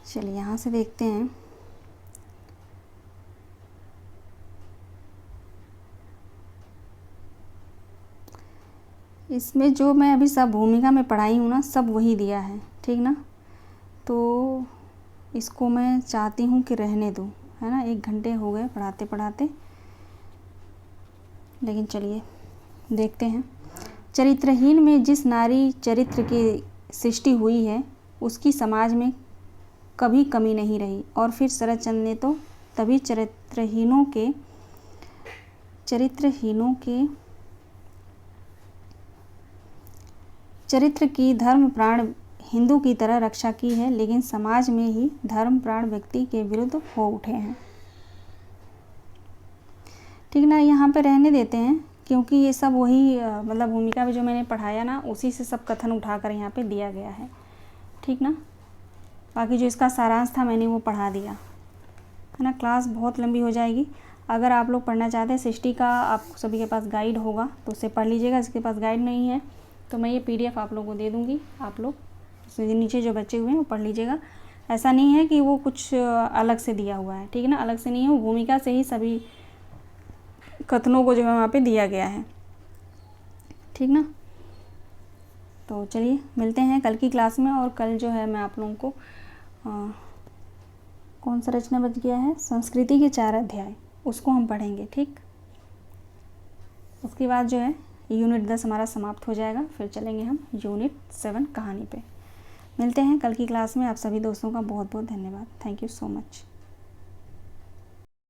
चलिए यहाँ से देखते हैं। इसमें जो मैं अभी सब भूमिका में पढ़ाई हूँ ना, सब वही दिया है, ठीक ना। तो इसको मैं चाहती हूँ कि रहने दूँ, है ना। 1 घंटे हो गए पढ़ाते पढ़ाते, लेकिन चलिए देखते हैं। चरित्रहीन में जिस नारी चरित्र की सृष्टि हुई है, उसकी समाज में कभी कमी नहीं रही। और फिर शरदचंद्र ने तो तभी चरित्रहीनों के चरित्र की धर्म प्राण हिंदू की तरह रक्षा की है, लेकिन समाज में ही धर्म प्राण व्यक्ति के विरुद्ध हो उठे हैं, ठीक ना। यहाँ पे रहने देते हैं, क्योंकि ये सब वही मतलब भूमिका में जो मैंने पढ़ाया ना, उसी से सब कथन उठाकर यहाँ पे दिया गया है, ठीक ना। बाकी जो इसका सारांश था मैंने वो पढ़ा दिया, है ना। क्लास बहुत लंबी हो जाएगी। अगर आप लोग पढ़ना चाहते हैं सृष्टि का, आप सभी के पास गाइड होगा तो उससे पढ़ लीजिएगा। जिसके पास गाइड नहीं है तो मैं ये PDF आप लोगों को दे दूँगी, आप लोग उसमें नीचे जो बचे हुए हैं वो पढ़ लीजिएगा। ऐसा नहीं है कि वो कुछ अलग से दिया हुआ है, ठीक है ना। अलग से नहीं है, वो भूमिका से ही सभी कथनों को जो है वहाँ पे दिया गया है, ठीक ना। तो चलिए मिलते हैं कल की क्लास में। और कल जो है मैं आप लोगों को कौन सा रचना बच गया है, संस्कृति के 4 अध्याय, उसको हम पढ़ेंगे, ठीक। उसके बाद जो है यूनिट 10 हमारा समाप्त हो जाएगा, फिर चलेंगे हम यूनिट 7 कहानी पे। मिलते हैं कल की क्लास में। आप सभी दोस्तों का बहुत बहुत धन्यवाद। Thank you so much.